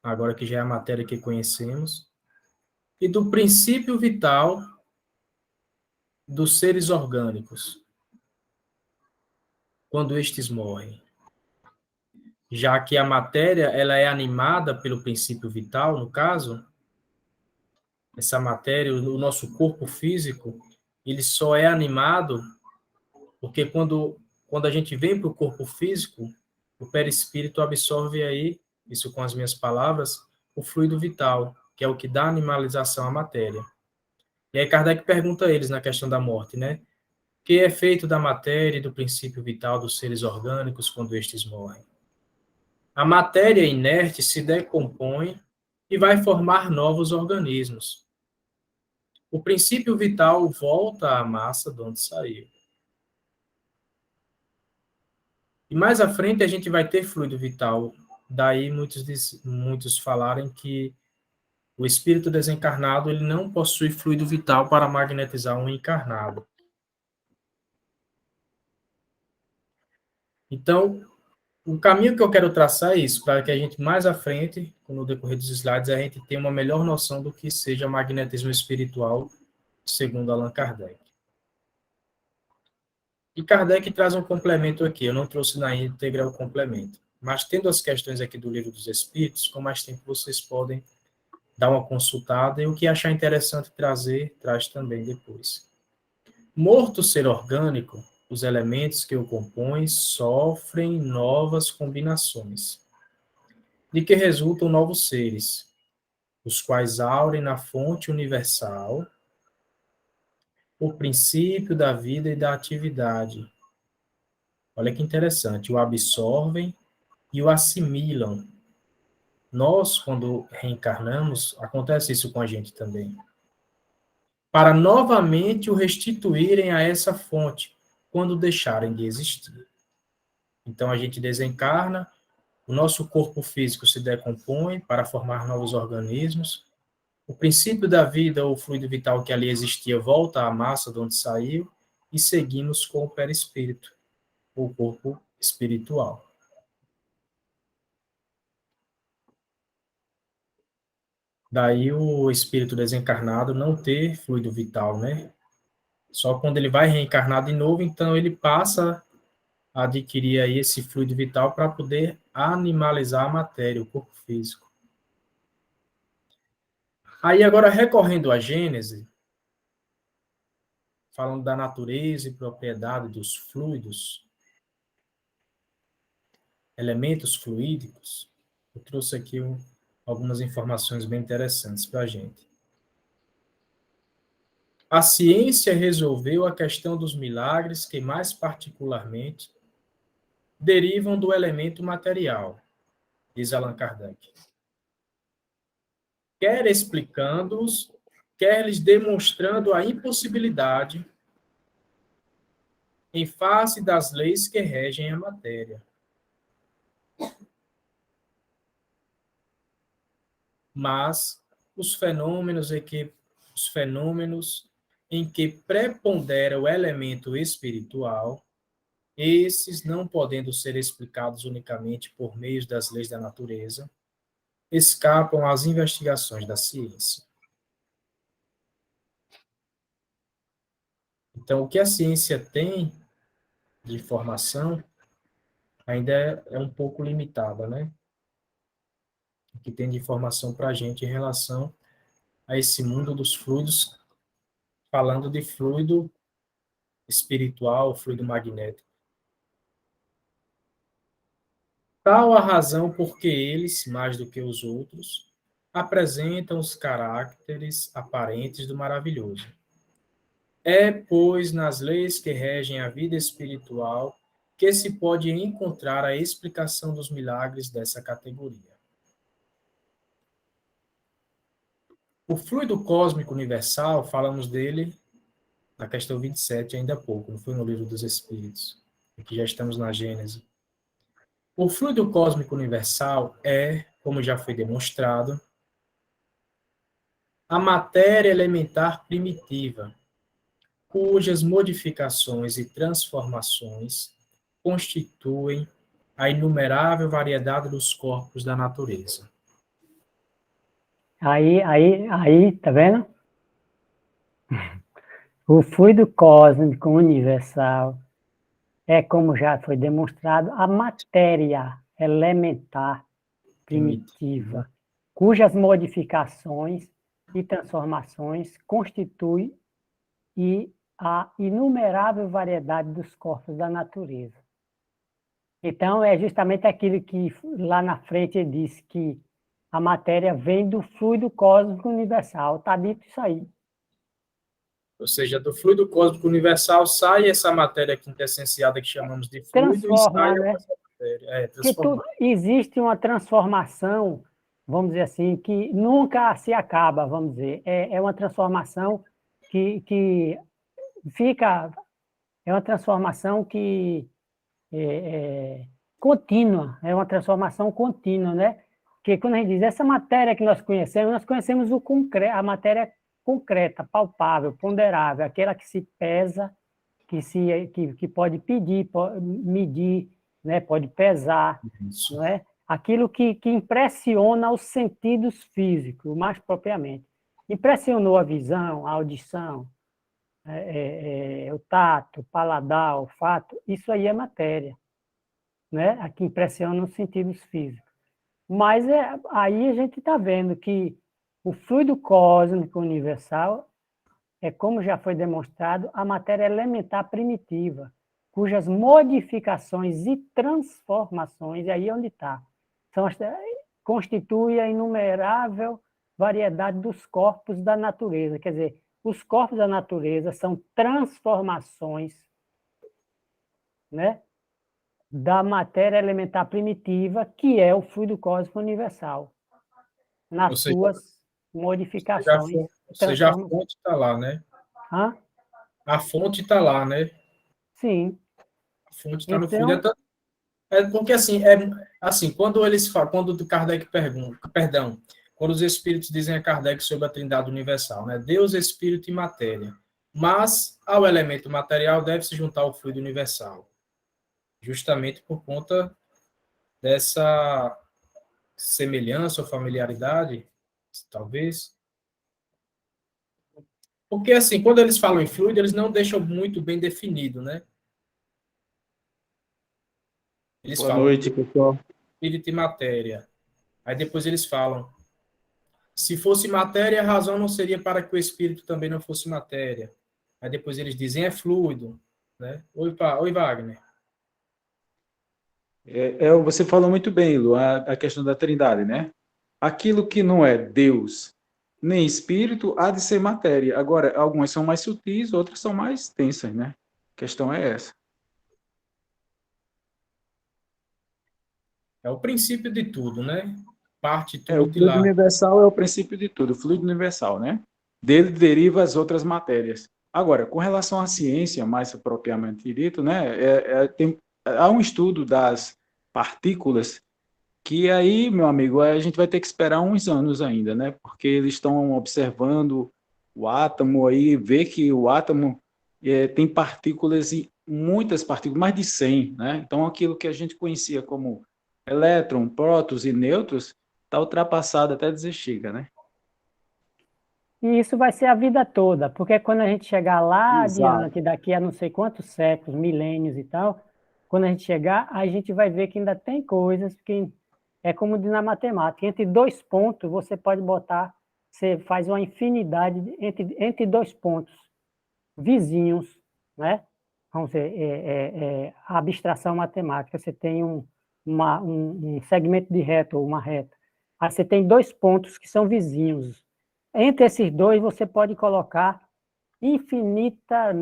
agora que já é a matéria que conhecemos, e do princípio vital dos seres orgânicos, quando estes morrem. Já que a matéria ela é animada pelo princípio vital, no caso, essa matéria, o nosso corpo físico, ele só é animado porque quando a gente vem para o corpo físico, o perispírito absorve aí, isso com as minhas palavras, o fluido vital, que é o que dá animalização à matéria. E aí Kardec pergunta a eles na questão da morte, né? O que é feito da matéria e do princípio vital dos seres orgânicos quando estes morrem? A matéria inerte se decompõe e vai formar novos organismos. O princípio vital volta à massa de onde saiu. E mais à frente a gente vai ter fluido vital. Daí muitos falarem que o espírito desencarnado ele não possui fluido vital para magnetizar um encarnado. Então, o caminho que eu quero traçar é isso, para que a gente mais à frente, no decorrer dos slides, a gente tenha uma melhor noção do que seja magnetismo espiritual, segundo Allan Kardec. E Kardec traz um complemento aqui, eu não trouxe na íntegra o complemento, mas tendo as questões aqui do Livro dos Espíritos, com mais tempo vocês podem dar uma consultada e o que achar interessante trazer, traz também depois. Morto o ser orgânico, os elementos que o compõem sofrem novas combinações, de que resultam novos seres, os quais aurem na fonte universal o princípio da vida e da atividade. Olha que interessante, o absorvem e o assimilam. Nós, quando reencarnamos, acontece isso com a gente também. Para novamente o restituírem a essa fonte, quando deixarem de existir. Então, a gente desencarna, o nosso corpo físico se decompõe para formar novos organismos, o princípio da vida, ou fluido vital que ali existia, volta à massa de onde saiu, e seguimos com o perispírito, o corpo espiritual. Daí o espírito desencarnado não ter fluido vital, né? Só quando ele vai reencarnar de novo, então ele passa a adquirir aí esse fluido vital para poder animalizar a matéria, o corpo físico. Aí agora, recorrendo à Gênese, falando da natureza e propriedade dos fluidos, elementos fluídicos, eu trouxe aqui algumas informações bem interessantes para a gente. A ciência resolveu a questão dos milagres que, mais particularmente, derivam do elemento material, diz Allan Kardec. Quer explicando-os, quer lhes demonstrando a impossibilidade em face das leis que regem a matéria. Mas os fenômenos em que prepondera o elemento espiritual, esses, não podendo ser explicados unicamente por meio das leis da natureza, escapam às investigações da ciência. Então, o que a ciência tem de informação ainda é um pouco limitada, né? O que tem de informação para a gente em relação a esse mundo dos fluidos, falando de fluido espiritual, fluido magnético. Tal a razão porque eles, mais do que os outros, apresentam os caracteres aparentes do maravilhoso. É, pois, nas leis que regem a vida espiritual que se pode encontrar a explicação dos milagres dessa categoria. O fluido cósmico universal, falamos dele na questão 27 ainda há pouco, não foi no Livro dos Espíritos, aqui já estamos na Gênese. O fluido cósmico universal é, como já foi demonstrado, a matéria elementar primitiva, cujas modificações e transformações constituem a inumerável variedade dos corpos da natureza. Aí, tá vendo? O fluido cósmico universal é, como já foi demonstrado, a matéria elementar primitiva, cujas modificações e transformações constituem a inumerável variedade dos corpos da natureza. Então, é justamente aquilo que lá na frente ele disse que a matéria vem do fluido cósmico universal. Está dito isso aí. Ou seja, do fluido cósmico universal sai essa matéria quintessenciada que chamamos de fluido e sai Transforma, né? essa matéria. Porque Transformar. existe uma transformação, vamos dizer assim, que nunca se acaba, vamos dizer. É uma transformação que fica... É uma transformação que contínua, é uma transformação contínua, né? Porque quando a gente diz essa matéria que nós conhecemos o concreto, a matéria concreta, palpável, ponderável, aquela que se pesa, que pode pedir, pode medir, né? Pode pesar, Isso. não é? Aquilo que impressiona os sentidos físicos, mais propriamente. Impressionou a visão, a audição, o tato, o paladar, o olfato, isso aí é matéria, né? A que impressiona os sentidos físicos. Mas aí a gente está vendo que o fluido cósmico universal é, como já foi demonstrado, a matéria elementar primitiva, cujas modificações e transformações, e aí é onde está, constitui a inumerável variedade dos corpos da natureza. Quer dizer, os corpos da natureza são transformações, né, da matéria elementar primitiva, que é o fluido cósmico universal, nas suas modificações. Ou seja, a fonte está lá, né? Hã? A fonte está lá, né? Sim. A fonte está no Então, fluido. Porque assim, quando o Kardec pergunta, perdão, quando os espíritos dizem a Kardec sobre a Trindade universal, né? Deus, espírito e matéria. Mas ao elemento material deve se juntar o fluido universal, justamente por conta dessa semelhança ou familiaridade, talvez. Porque assim, quando eles falam em fluido, eles não deixam muito bem definido, né? Eles Boa falam noite, pessoal. espírito e matéria. Aí depois eles falam, se fosse matéria, a razão não seria para que o espírito também não fosse matéria. Aí depois eles dizem, é fluido, né? Oi, Wagner. Você falou muito bem, Lu, a questão da Trindade, né? Aquilo que não é Deus nem espírito há de ser matéria. Agora, algumas são mais sutis, outras são mais tensas, né? A questão é essa. É o princípio de tudo, né? Parte O tudo de fluido lá. universal é o princípio de tudo, o fluido universal, né? Dele deriva as outras matérias. Agora, com relação à ciência, mais propriamente dito, né? Há um estudo das partículas que aí, meu amigo, a gente vai ter que esperar uns anos ainda, né? Porque eles estão observando o átomo aí, vê que o átomo tem partículas, e muitas partículas, mais de 100, né? Então, aquilo que a gente conhecia como elétron, prótons e nêutrons está ultrapassado até dizer chega, né? e isso vai ser a vida toda, porque quando a gente chegar lá Exato. adiante, daqui a não sei quantos séculos, milênios e tal, quando a gente chegar, a gente vai ver que ainda tem coisas que é como diz na matemática, entre dois pontos você pode botar, você faz uma infinidade entre dois pontos vizinhos, né? Vamos dizer, a abstração matemática, você tem um segmento de reta ou uma reta, aí você tem dois pontos que são vizinhos. Entre esses dois, você pode colocar infinitas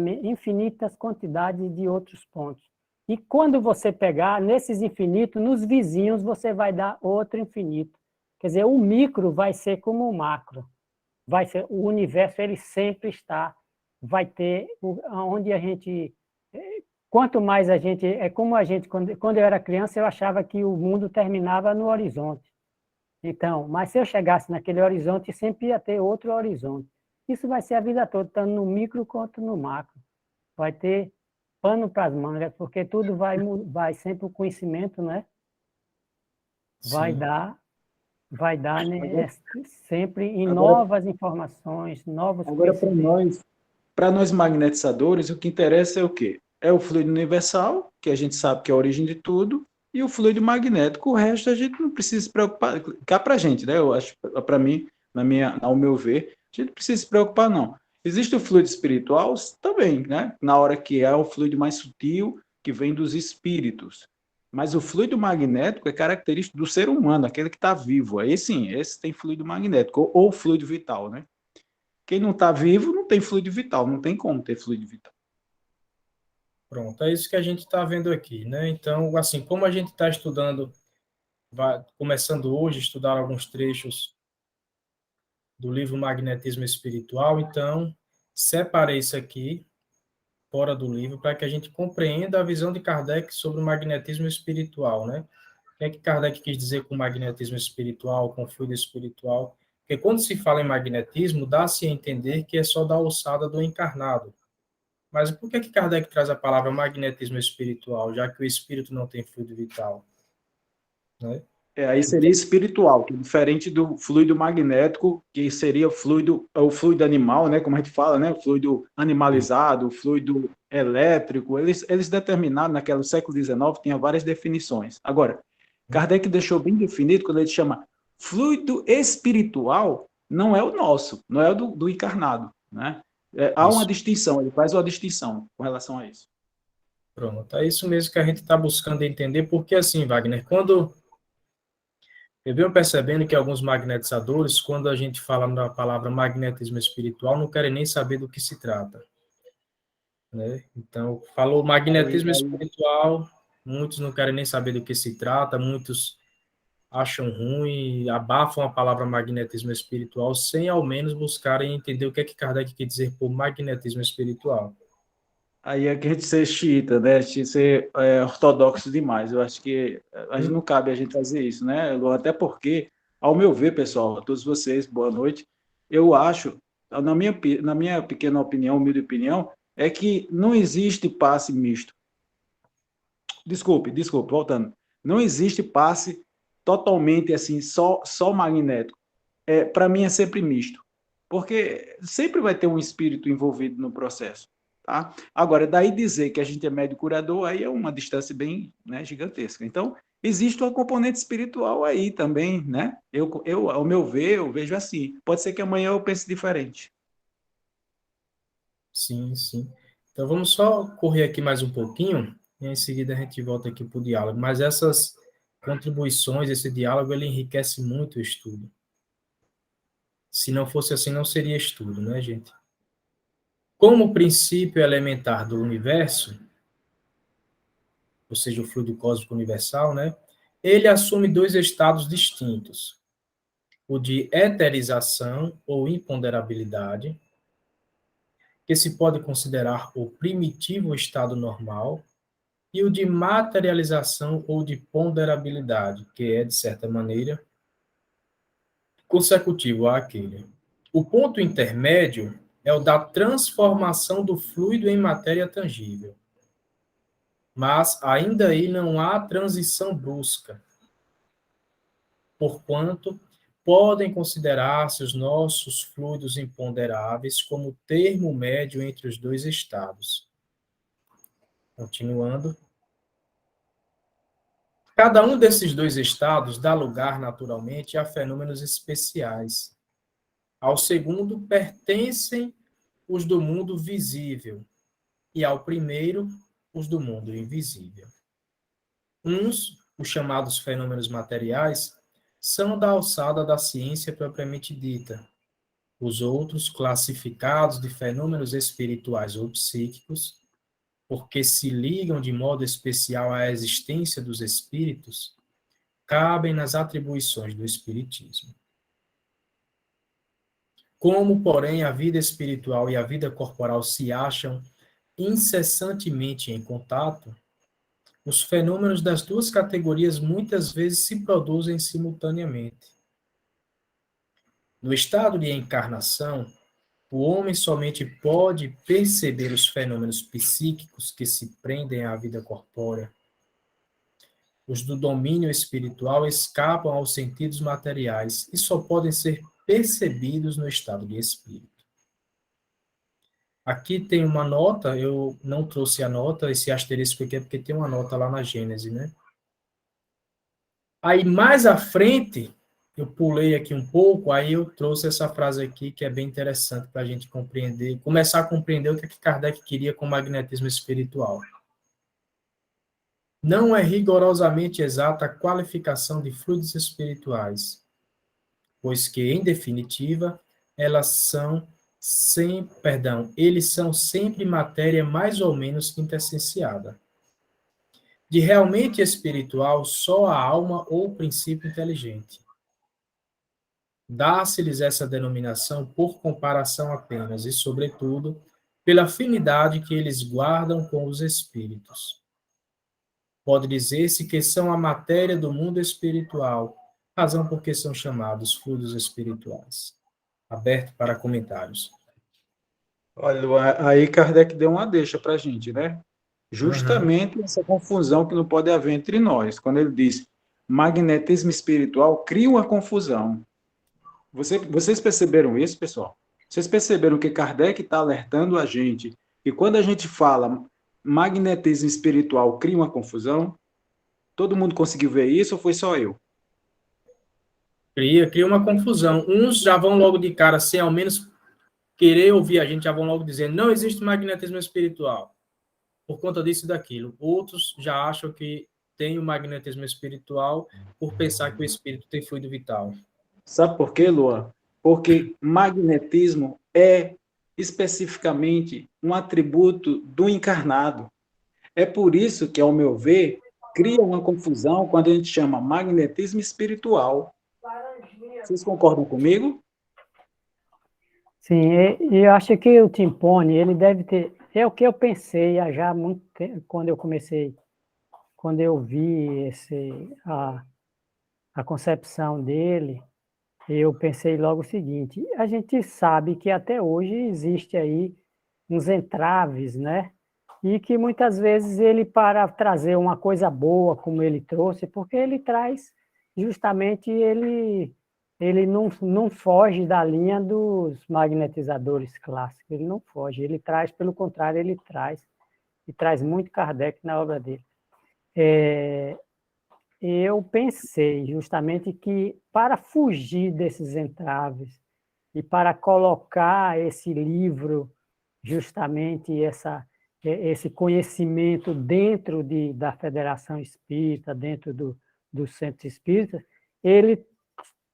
quantidades de outros pontos. E quando você pegar nesses infinitos, nos vizinhos, você vai dar outro infinito. Quer dizer, o micro vai ser como o macro. Vai ser, o universo, ele sempre está, vai ter, onde a gente... Quanto mais a gente... É como a gente, quando eu era criança, eu achava que o mundo terminava no horizonte. Então, mas se eu chegasse naquele horizonte, sempre ia ter outro horizonte. Isso vai ser a vida toda, tanto no micro quanto no macro. Vai ter pano para as mangas, porque tudo vai sempre o conhecimento, né? Vai Sim. dar né, sempre em novas informações, novos Agora, conhecimentos. para nós magnetizadores, o que interessa é o quê? É o fluido universal, que a gente sabe que é a origem de tudo, e o fluido magnético. O resto a gente não precisa se preocupar. Cá para a gente, né? Eu acho, para mim, ao meu ver, a gente não precisa se preocupar, não. Existe o fluido espiritual também, né? Na hora que é o fluido mais sutil, que vem dos espíritos. Mas o fluido magnético é característico do ser humano, aquele que está vivo. Aí sim, esse tem fluido magnético, ou fluido vital, né? Quem não está vivo não tem fluido vital, não tem como ter fluido vital. Pronto, é isso que a gente está vendo aqui, né? Então, assim, como a gente está estudando, começando hoje a estudar alguns trechos do livro Magnetismo Espiritual, então, separei isso aqui, fora do livro, para que a gente compreenda a visão de Kardec sobre o magnetismo espiritual, né? O que é que Kardec quis dizer com magnetismo espiritual, com fluido espiritual? Porque quando se fala em magnetismo, dá-se a entender que é só da alçada do encarnado. Mas por que Kardec traz a palavra magnetismo espiritual, já que o espírito não tem fluido vital? Né? Aí seria espiritual, que é diferente do fluido magnético, que seria o fluido animal, né? Como a gente fala, né? O fluido animalizado, o fluido elétrico. Eles determinaram, naquele século XIX, tinha várias definições. Agora, Kardec deixou bem definido, quando ele chama fluido espiritual, não é o nosso, não é o do encarnado, né? Há uma distinção, ele faz uma distinção com relação a isso. Pronto, é isso mesmo que a gente está buscando entender, porque assim, Wagner, quando eu venho percebendo que alguns magnetizadores, quando a gente fala na palavra magnetismo espiritual, não querem nem saber do que se trata. Né? Então, falou magnetismo espiritual, muitos não querem nem saber do que se trata, muitos acham ruim, abafam a palavra magnetismo espiritual, sem ao menos buscarem entender o que é que Kardec quer dizer por magnetismo espiritual. Aí é que a gente ser xiita, né? A gente ser ortodoxo demais. Eu acho que a gente não cabe a gente fazer isso, né? Até porque, ao meu ver, pessoal, a todos vocês, boa noite, eu acho, na minha pequena opinião, humilde opinião, é que não existe passe misto. Desculpe, voltando. Não existe passe totalmente assim, só magnético. Para mim é sempre misto. Porque sempre vai ter um espírito envolvido no processo. Tá? Agora, daí dizer que a gente é médio curador, aí é uma distância bem, né, gigantesca. Então, existe uma componente espiritual aí também, né? Ao meu ver, eu vejo assim. Pode ser que amanhã eu pense diferente. Sim, sim. Então, vamos só correr aqui mais um pouquinho, e em seguida a gente volta aqui para o diálogo. Mas essas contribuições, esse diálogo, ele enriquece muito o estudo. Se não fosse assim, não seria estudo, né, gente? Como princípio elementar do universo, ou seja, o fluido cósmico universal, né? Ele assume dois estados distintos: o de eterização ou imponderabilidade, que se pode considerar o primitivo estado normal, e o de materialização ou de ponderabilidade, que é, de certa maneira, consecutivo àquele. O ponto intermédio é o da transformação do fluido em matéria tangível. Mas ainda aí não há transição brusca, porquanto podem considerar-se os nossos fluidos imponderáveis como termo médio entre os dois estados. Continuando. Cada um desses dois estados dá lugar, naturalmente, a fenômenos especiais. Ao segundo pertencem os do mundo visível, e ao primeiro, os do mundo invisível. Uns, os chamados fenômenos materiais, são da alçada da ciência propriamente dita. Os outros, classificados de fenômenos espirituais ou psíquicos, porque se ligam de modo especial à existência dos espíritos, cabem nas atribuições do espiritismo. Como, porém, a vida espiritual e a vida corporal se acham incessantemente em contato, os fenômenos das duas categorias muitas vezes se produzem simultaneamente. No estado de encarnação, o homem somente pode perceber os fenômenos psíquicos que se prendem à vida corpórea. Os do domínio espiritual escapam aos sentidos materiais e só podem ser percebidos no estado de espírito. Aqui tem uma nota, eu não trouxe a nota, esse asterisco aqui é porque tem uma nota lá na Gênese, né? Aí, mais à frente, eu pulei aqui um pouco, aí eu trouxe essa frase aqui, que é bem interessante para a gente compreender, começar a compreender o que Kardec queria com o magnetismo espiritual. Não é rigorosamente exata a qualificação de fluidos espirituais, pois que, em definitiva, eles são sempre matéria mais ou menos quintessenciada. De realmente espiritual, só a alma ou o princípio inteligente. Dá-se-lhes essa denominação por comparação apenas e, sobretudo, pela afinidade que eles guardam com os espíritos. Pode dizer-se que são a matéria do mundo espiritual, razão por que são chamados fluidos espirituais. Aberto para comentários. Olha, Luan, aí Kardec deu uma deixa para a gente, né? Uhum. Justamente essa confusão que não pode haver entre nós. Quando ele diz magnetismo espiritual, cria uma confusão. Vocês perceberam isso, pessoal? Vocês perceberam que Kardec está alertando a gente que quando a gente fala magnetismo espiritual, cria uma confusão? Todo mundo conseguiu ver isso ou foi só eu? Cria uma confusão. Uns já vão logo de cara, sem ao menos querer ouvir a gente, já vão logo dizendo, não existe magnetismo espiritual, por conta disso e daquilo. Outros já acham que tem o magnetismo espiritual por pensar que o espírito tem fluido vital. Sabe por quê, Luan? Porque magnetismo é especificamente um atributo do encarnado. É por isso que, ao meu ver, cria uma confusão quando a gente chama magnetismo espiritual. Vocês concordam comigo? Sim, e eu acho que o Timpone, ele deve ter... É o que eu pensei já há muito tempo, quando eu vi a concepção dele, eu pensei logo o seguinte, a gente sabe que até hoje existe aí uns entraves, né? E que muitas vezes ele, para trazer uma coisa boa, como ele trouxe, porque ele traz, justamente, ele não foge da linha dos magnetizadores clássicos, ele não foge, ele traz, pelo contrário, ele traz, e traz muito Kardec na obra dele. Eu pensei justamente que, para fugir desses entraves e para colocar esse livro, justamente esse conhecimento dentro da Federação Espírita, dentro do Centro Espírita, ele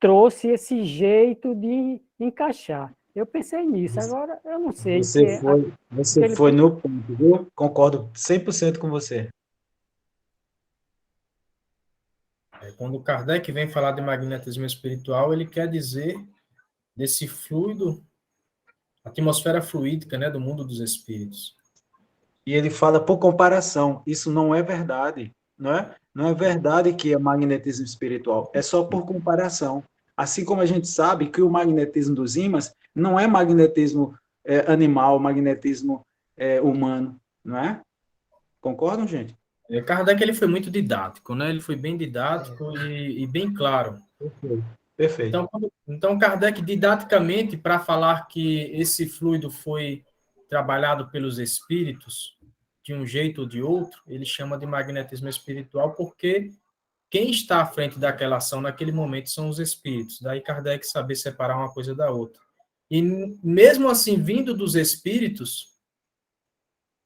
trouxe esse jeito de encaixar. Eu pensei nisso, agora eu não sei. Você foi no ponto, viu? Concordo 100% com você. Quando Kardec vem falar de magnetismo espiritual, ele quer dizer desse fluido, atmosfera fluídica, né, do mundo dos espíritos. E ele fala por comparação, isso não é verdade, não é? Não é verdade que é magnetismo espiritual, é só por comparação. Assim como a gente sabe que o magnetismo dos ímãs não é magnetismo animal, magnetismo humano, não é? Concordam, gente? Kardec ele foi muito didático, né? Ele foi bem didático e bem claro. Perfeito. Então, Kardec, didaticamente, para falar que esse fluido foi trabalhado pelos espíritos, de um jeito ou de outro, ele chama de magnetismo espiritual, porque quem está à frente daquela ação naquele momento são os espíritos. Daí Kardec saber separar uma coisa da outra. E mesmo assim, vindo dos espíritos,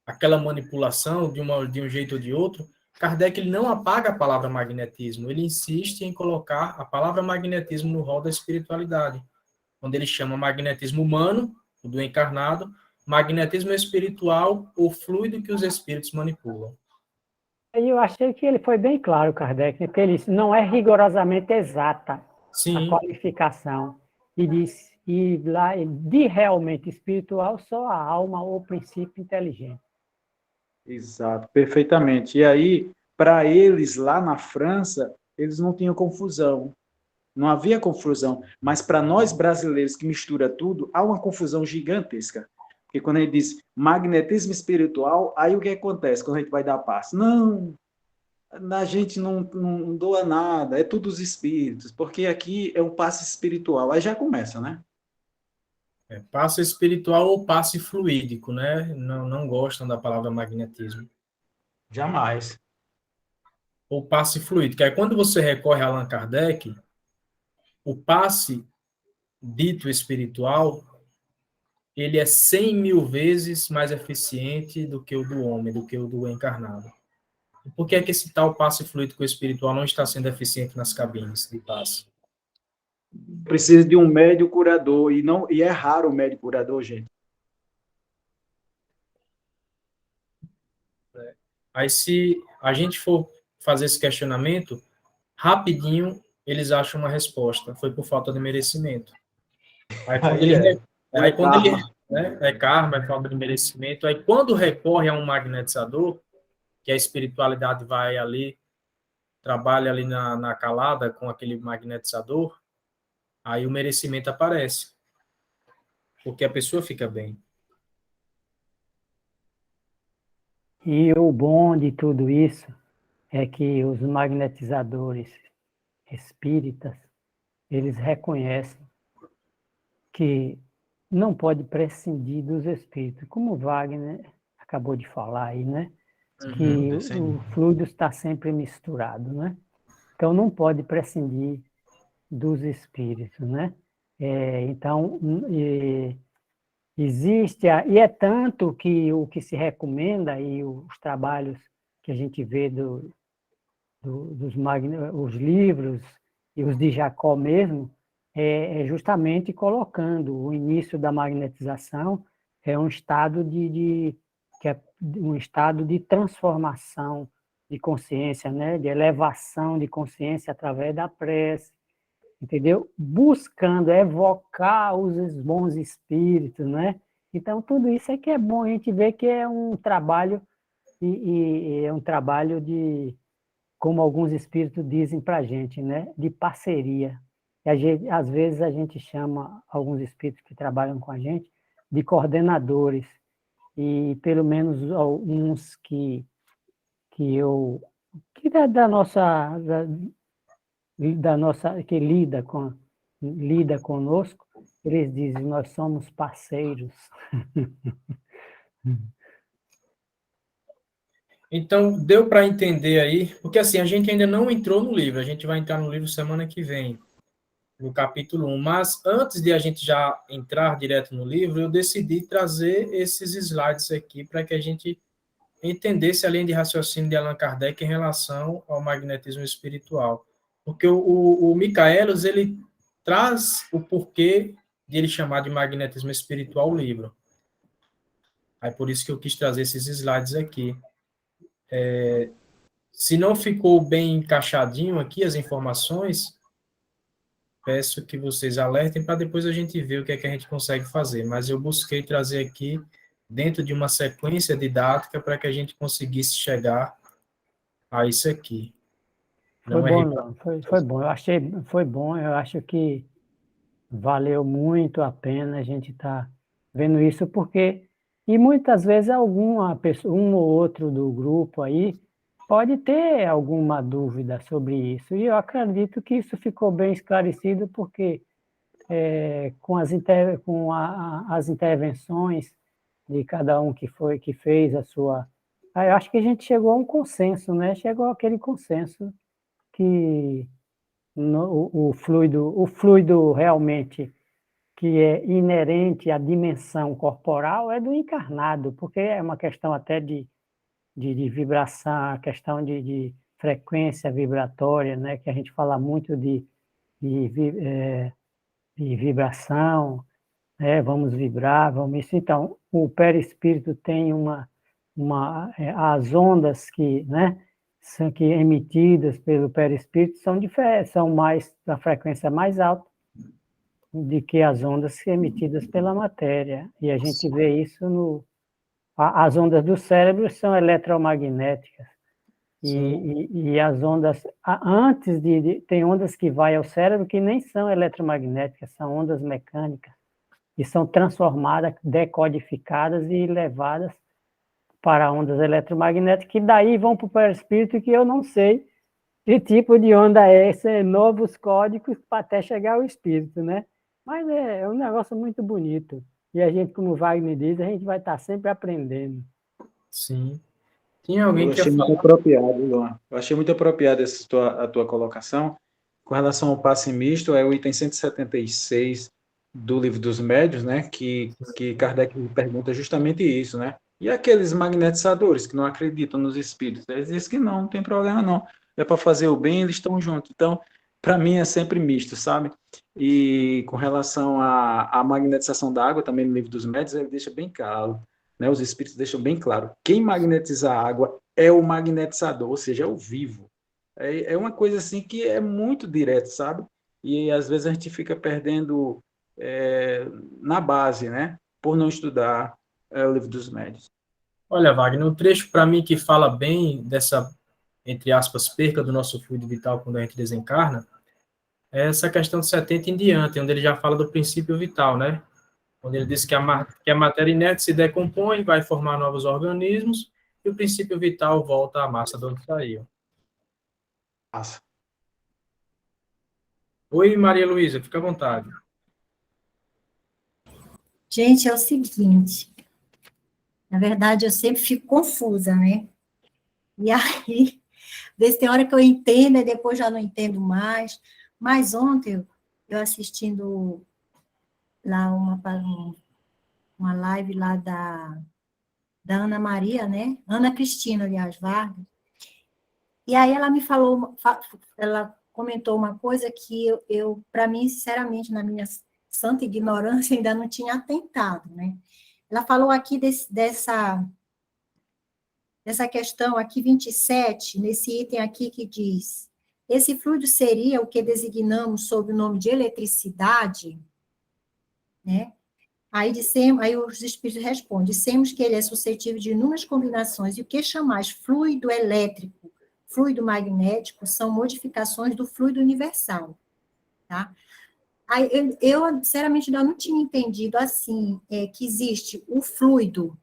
aquela manipulação de um jeito ou de outro, Kardec ele não apaga a palavra magnetismo, ele insiste em colocar a palavra magnetismo no rol da espiritualidade, onde ele chama magnetismo humano, o do encarnado, magnetismo espiritual, o fluido que os espíritos manipulam. E eu achei que ele foi bem claro, Kardec, né? Porque ele disse, não é rigorosamente exata Sim. a qualificação. E disse, de realmente espiritual, só a alma ou o princípio inteligente. Exato, perfeitamente. E aí, para eles lá na França, eles não tinham confusão. Não havia confusão. Mas para nós brasileiros que mistura tudo, há uma confusão gigantesca. Porque quando a gente diz magnetismo espiritual, aí o que acontece quando a gente vai dar passe? Não, a gente não doa nada, é tudo os espíritos, porque aqui é um passe espiritual. Aí já começa, né? Passe espiritual ou passe fluídico, né? Não gostam da palavra magnetismo. Jamais. Ou passe fluídico. Aí quando você recorre a Allan Kardec, o passe dito espiritual, ele é 100 mil vezes mais eficiente do que o do homem, do que o do encarnado. E por que é que esse tal passe fluídico espiritual não está sendo eficiente nas cabines de passe? Precisa de um médio curador, e é raro o médio curador, gente. Aí, se a gente for fazer esse questionamento, rapidinho eles acham uma resposta. Foi por falta de merecimento. Aí, quando ele, né, é karma, é falta de merecimento. Aí, quando recorre a um magnetizador, que a espiritualidade vai ali, trabalha ali na calada com aquele magnetizador, aí o merecimento aparece. Porque a pessoa fica bem. E o bom de tudo isso é que os magnetizadores espíritas, eles reconhecem que não pode prescindir dos espíritos, como o Wagner acabou de falar aí, né? Que o fluido está sempre misturado, né? Então não pode prescindir dos espíritos, né? Então existe e é tanto que o que se recomenda e os trabalhos que a gente vê os livros e os de Jacó mesmo é justamente colocando o início da magnetização é um estado que é um estado de transformação de consciência, né? De elevação de consciência através da prece, entendeu? Buscando evocar os bons espíritos, né? Então, tudo isso é que é bom a gente ver que é um trabalho, e é um trabalho de, como alguns espíritos dizem para a gente, né? De parceria. Às vezes a gente chama alguns espíritos que trabalham com a gente de coordenadores, e pelo menos alguns que da nossa que lida conosco, eles dizem, nós somos parceiros. Então, deu para entender aí, porque assim, a gente ainda não entrou no livro, a gente vai entrar no livro semana que vem, no capítulo 1, mas antes de a gente já entrar direto no livro, eu decidi trazer esses slides aqui para que a gente entendesse a linha de raciocínio de Allan Kardec em relação ao magnetismo espiritual. Porque o Michaelis, ele traz o porquê de ele chamar de magnetismo espiritual o livro. Aí por isso que eu quis trazer esses slides aqui. Se não ficou bem encaixadinho aqui as informações, peço que vocês alertem para depois a gente ver o que é que a gente consegue fazer. Mas eu busquei trazer aqui dentro de uma sequência didática para que a gente conseguisse chegar a isso aqui. Foi bom, não. Foi bom. Foi bom. Eu acho que valeu muito a pena a gente estar vendo isso, porque e muitas vezes alguma pessoa, um ou outro do grupo aí pode ter alguma dúvida sobre isso. E eu acredito que isso ficou bem esclarecido, porque com as intervenções de cada um que fez a sua. Eu acho que a gente chegou a um consenso, né? Chegou àquele consenso que o fluido realmente que é inerente à dimensão corporal é do encarnado, porque é uma questão até de vibração, a questão de frequência vibratória, né? Que a gente fala muito de vibração, né? Vamos vibrar, vamos isso. Então, o perispírito tem as ondas que, né? São que emitidas pelo perispírito são diferentes, são mais da frequência mais alta de que as ondas emitidas pela matéria. E a gente vê isso as ondas do cérebro são eletromagnéticas. E as ondas, antes tem ondas que vai ao cérebro que nem são eletromagnéticas, são ondas mecânicas, e são transformadas, decodificadas e levadas para ondas eletromagnéticas, que daí vão para o perispírito, que eu não sei que tipo de onda é esse, novos códigos para até chegar ao espírito, né? Mas é um negócio muito bonito. E a gente, como o Wagner diz, a gente vai estar sempre aprendendo. Sim. Tinha alguém que achei muito apropriado, Luan. Eu achei muito apropriada a tua colocação. Com relação ao passe misto, é o item 176 do Livro dos Médiuns, né? Que Kardec pergunta justamente isso, né? E aqueles magnetizadores que não acreditam nos espíritos, eles dizem que não tem problema não. É para fazer o bem, eles estão juntos. Então, para mim é sempre misto, sabe? E com relação à magnetização da água, também no livro dos médiuns, ele deixa bem claro, né? Os espíritos deixam bem claro. Quem magnetiza a água é o magnetizador, ou seja, é o vivo. É uma coisa assim que é muito direto, sabe? E às vezes a gente fica perdendo na base, né? Por não estudar o livro dos médiuns. Olha, Wagner, um trecho para mim que fala bem dessa, entre aspas, perca do nosso fluido vital quando a gente desencarna, é essa questão de 70 em diante, onde ele já fala do princípio vital, né? Onde ele diz que a matéria inerte se decompõe, vai formar novos organismos, e o princípio vital volta à massa de onde saiu. Nossa. Oi, Maria Luísa, fica à vontade. Gente, é o seguinte, na verdade, eu sempre fico confusa, né? E aí, vez tem hora que eu entendo, e depois já não entendo mais. Mas ontem, eu assistindo lá uma live lá da Ana Maria, né? Ana Cristina, aliás, Vargas. E aí ela me falou, ela comentou uma coisa que eu para mim, sinceramente, na minha santa ignorância, ainda não tinha atentado, né? Ela falou aqui dessa questão aqui 27, nesse item aqui que diz: esse fluido seria o que designamos sob o nome de eletricidade, né? Aí os espíritos respondem: dissemos que ele é suscetível de inúmeras combinações, e o que chamais fluido elétrico, fluido magnético, são modificações do fluido universal, tá? Aí eu sinceramente, ainda não tinha entendido assim, que existe o fluido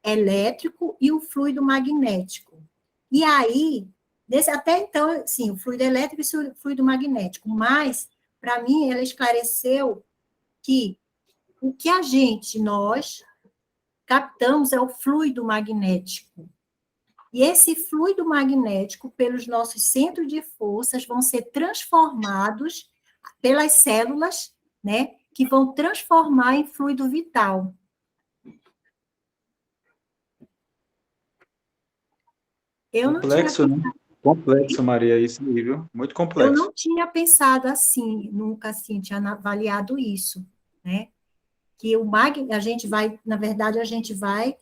elétrico e o fluido magnético. E aí, até então, sim, o fluido elétrico e o fluido magnético, mas, para mim, ela esclareceu que o que nós, captamos é o fluido magnético. E esse fluido magnético, pelos nossos centros de forças, vão ser transformados pelas células, né, que vão transformar em fluido vital. Complexo, né? Complexo, Maria, isso aí, viu? Muito Eu complexo. não tinha pensado assim, nunca assim, tinha avaliado isso, né? Que a gente vai, na verdade, a gente vai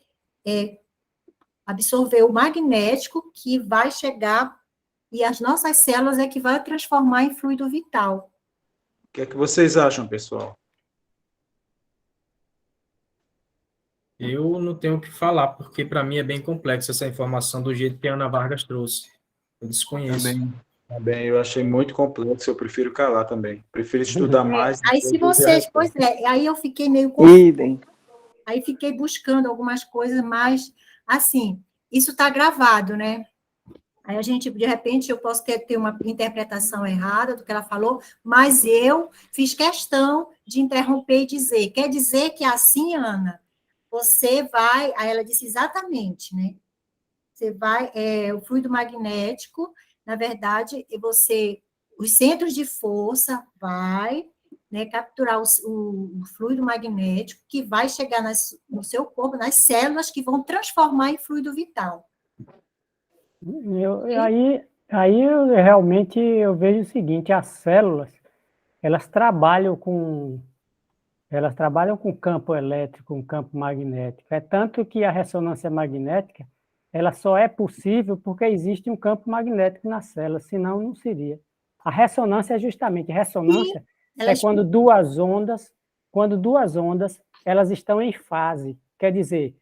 absorver o magnético que vai chegar, e as nossas células é que vai transformar em fluido vital. O que é que vocês acham, pessoal? Eu não tenho o que falar, porque para mim é bem complexa essa informação do jeito que a Ana Vargas trouxe. Eu desconheço. Também, eu achei muito complexo, eu prefiro calar também. Prefiro estudar mais. Aí se depois ver a vocês, resposta. pois é, aí eu fiquei meio confusa. Idem. Aí fiquei buscando algumas coisas, mas, assim, isso está gravado, né? Aí a gente, de repente, eu posso ter uma interpretação errada do que ela falou, mas eu fiz questão de interromper e dizer: quer dizer que assim, Ana, você vai. Aí ela disse exatamente, né? Você vai, o fluido magnético, na verdade, os centros de força vai, né, capturar o fluido magnético que vai chegar no seu corpo, nas células que vão transformar em fluido vital. Aí eu realmente eu vejo o seguinte: as células, elas trabalham com campo elétrico, com campo magnético. É tanto que a ressonância magnética, ela só é possível porque existe um campo magnético na célula, senão não seria. A ressonância é justamente, ressonância é quando duas ondas, elas estão em fase. Quer dizer,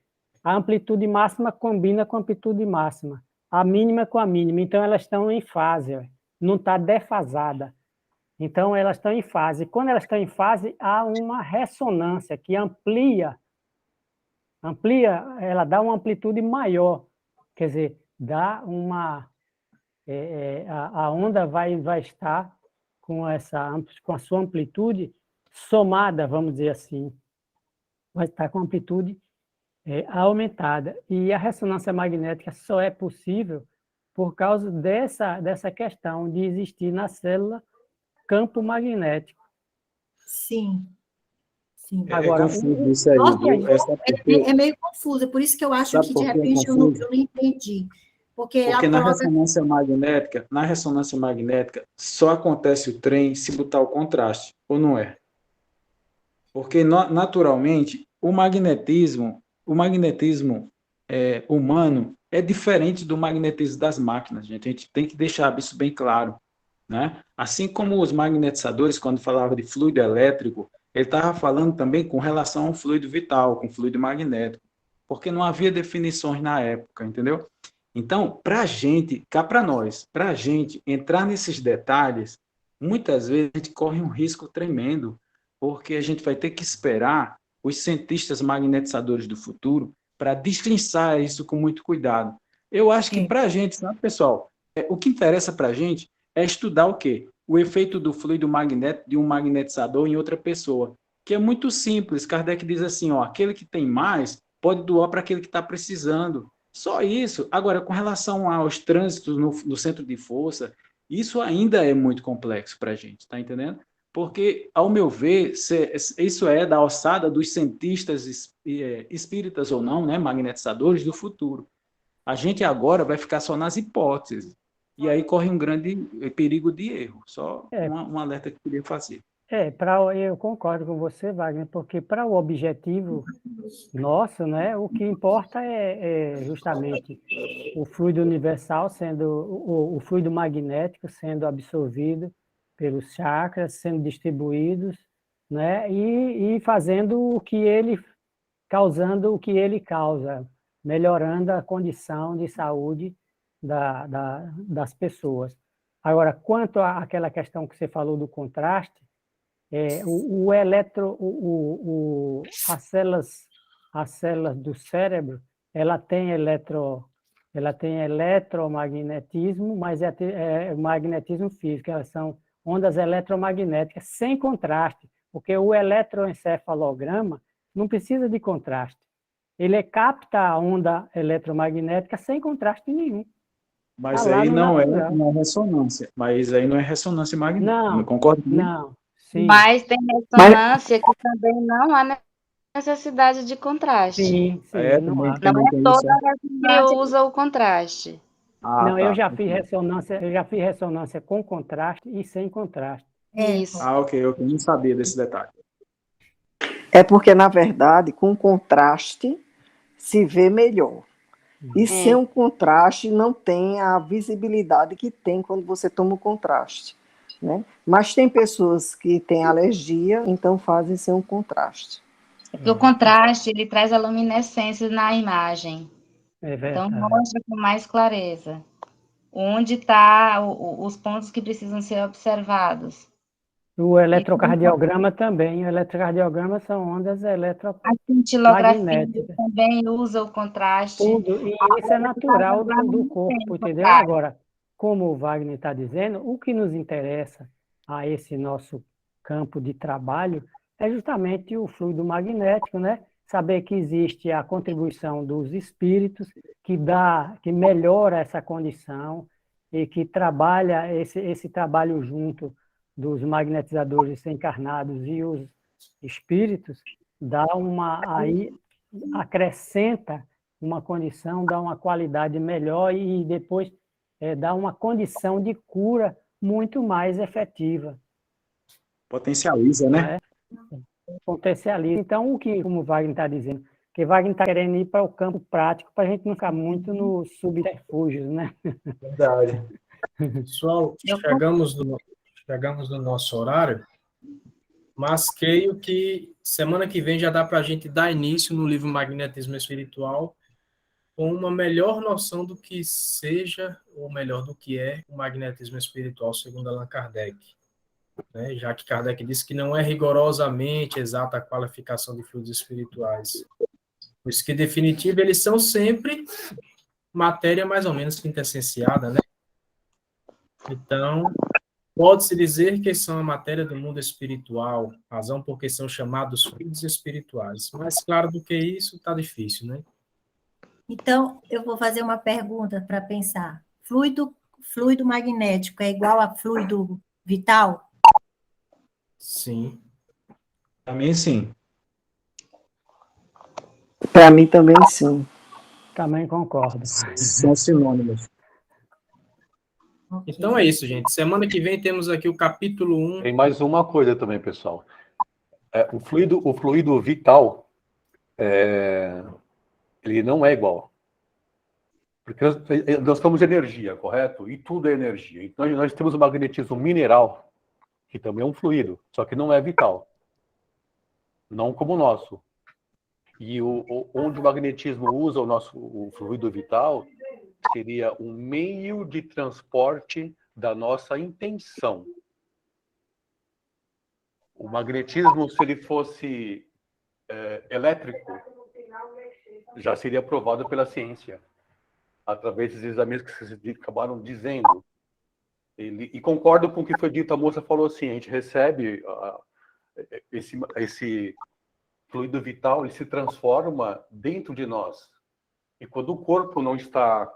a amplitude máxima combina com a amplitude máxima, a mínima com a mínima. Então, elas estão em fase, não está defasada. Então, elas estão em fase. Quando elas estão em fase, há uma ressonância que amplia, ela dá uma amplitude maior. Quer dizer, dá uma... a onda vai estar com a sua amplitude somada, vamos dizer assim. Vai estar com amplitude aumentada. E a ressonância magnética só é possível por causa dessa questão de existir na célula campo magnético. Sim. Sim. Agora, confuso isso aí, Nossa, viu? é meio confuso, por isso que eu acho Sabe que, de por que é repente, eu não confuso? entendi. Porque Porque ela coloca... na ressonância magnética, só acontece o trem se botar o contraste, ou não é? Porque naturalmente o magnetismo humano é diferente do magnetismo das máquinas, gente. A gente tem que deixar isso bem claro, né? Assim como os magnetizadores, quando falava de fluido elétrico, ele estava falando também com relação ao fluido vital, com fluido magnético, porque não havia definições na época, entendeu? Então, para a gente, cá para nós, para a gente entrar nesses detalhes, muitas vezes a gente corre um risco tremendo, porque a gente vai ter que esperar os cientistas magnetizadores do futuro para destrinçar isso com muito cuidado. Eu acho que para a gente, sabe, pessoal, o que interessa para a gente é estudar o quê? O efeito do fluido magnético de um magnetizador em outra pessoa, que é muito simples. Kardec diz assim, ó, aquele que tem mais pode doar para aquele que está precisando. Só isso. Agora, com relação aos trânsitos no centro de força, isso ainda é muito complexo para a gente, está entendendo? Porque, ao meu ver, isso é da alçada dos cientistas espíritas ou não, né, magnetizadores do futuro. A gente agora vai ficar só nas hipóteses. E aí corre um grande perigo de erro. Só um alerta que eu queria fazer. Eu concordo com você, Wagner, porque para o objetivo nosso, né, o que importa é justamente o fluido universal sendo, o fluido magnético sendo absorvido pelos chakras, sendo distribuídos, né, e fazendo causando o que ele causa, melhorando a condição de saúde das pessoas. Agora, quanto àquela questão que você falou do contraste, as células do cérebro, ela tem eletromagnetismo, mas é magnetismo físico, elas são ondas eletromagnéticas sem contraste, porque o eletroencefalograma não precisa de contraste. Ele capta a onda eletromagnética sem contraste nenhum. Mas Tá lá aí no não é natural. uma ressonância. Mas aí não é ressonância magnética. Não Não, concorda comigo? não, sim, Mas tem ressonância que também não há necessidade de contraste. sim, não Também, há. Não também é tem isso. toda ressonância que usa o contraste. Ah, Não, tá. eu já fiz ressonância com contraste e sem contraste. Isso. Ah, ok. Eu não sabia desse detalhe. É porque, na verdade, com contraste se vê melhor. E sem um contraste não tem a visibilidade que tem quando você toma o contraste, né? Mas tem pessoas que têm alergia, então fazem sem um contraste. Porque o contraste, ele traz a luminescência na imagem. É Então, verdade. mostra com mais clareza onde estão os pontos que precisam ser observados. O eletrocardiograma também. O eletrocardiograma são ondas A cintilografia eletromagnéticas. também usa o contraste. Tudo. E isso é natural do corpo, entendeu? Agora, como o Wagner está dizendo, o que nos interessa a esse nosso campo de trabalho é justamente o fluido magnético, né? Saber que existe a contribuição dos espíritos, que melhora essa condição e que trabalha esse trabalho junto dos magnetizadores encarnados e os espíritos, acrescenta uma condição, dá uma qualidade melhor e depois dá uma condição de cura muito mais efetiva. Potencializa, né? Potencializa. Então, como o Wagner está dizendo, que Wagner está querendo ir para o campo prático para a gente não ficar muito nos subterfúgios, né? Verdade. Pessoal, chegamos no nosso horário, mas creio que semana que vem já dá para a gente dar início no livro Magnetismo Espiritual com uma melhor noção do que seja, ou melhor, do que é o magnetismo espiritual, segundo Allan Kardec. Né? Já que Kardec disse que não é rigorosamente exata a qualificação de fluidos espirituais. Por isso que, em definitivo, eles são sempre matéria mais ou menos quintessenciada, né? Então, pode-se dizer que são a matéria do mundo espiritual, razão porque são chamados fluidos espirituais. Mais claro do que isso, está difícil, né? Então, eu vou fazer uma pergunta para pensar. Fluido magnético é igual a fluido vital? Sim. Também sim. Para mim também sim. Também concordo. São sinônimos. Ok. Então é isso, gente. Semana que vem temos aqui o capítulo 1. Tem mais uma coisa também, pessoal. O fluido vital, ele não é igual. Porque nós estamos de energia, correto? E tudo é energia. Então, nós temos o magnetismo mineral, que também é um fluido, só que não é vital. Não como o nosso. E onde o magnetismo usa o fluido vital, seria um meio de transporte da nossa intenção. O magnetismo, se ele fosse elétrico, já seria provado pela ciência, através desses exames que vocês acabaram dizendo. E concordo com o que foi dito, a moça falou assim, a gente recebe esse fluido vital, ele se transforma dentro de nós. E quando o corpo não está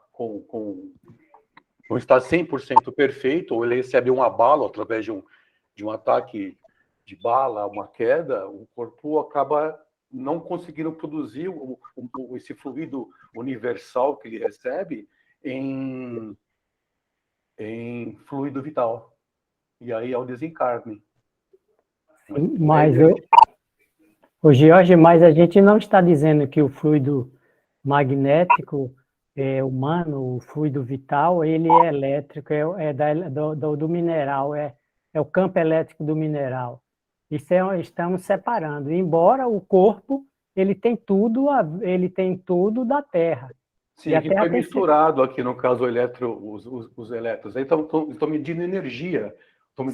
não está 100% perfeito, ou ele recebe um abalo através de um ataque de bala, uma queda, o corpo acaba não conseguindo produzir esse fluido universal que ele recebe em fluido vital. E aí é o desencarne. Mas, o Jorge, mas a gente não está dizendo que o fluido magnético humano, o fluido vital, ele é elétrico, do mineral, é o campo elétrico do mineral. Isso estamos separando. Embora o corpo, ele tem tudo da Terra. Sim, aqui foi misturado aqui, no caso, os elétrons. Aí estão medindo energia, estão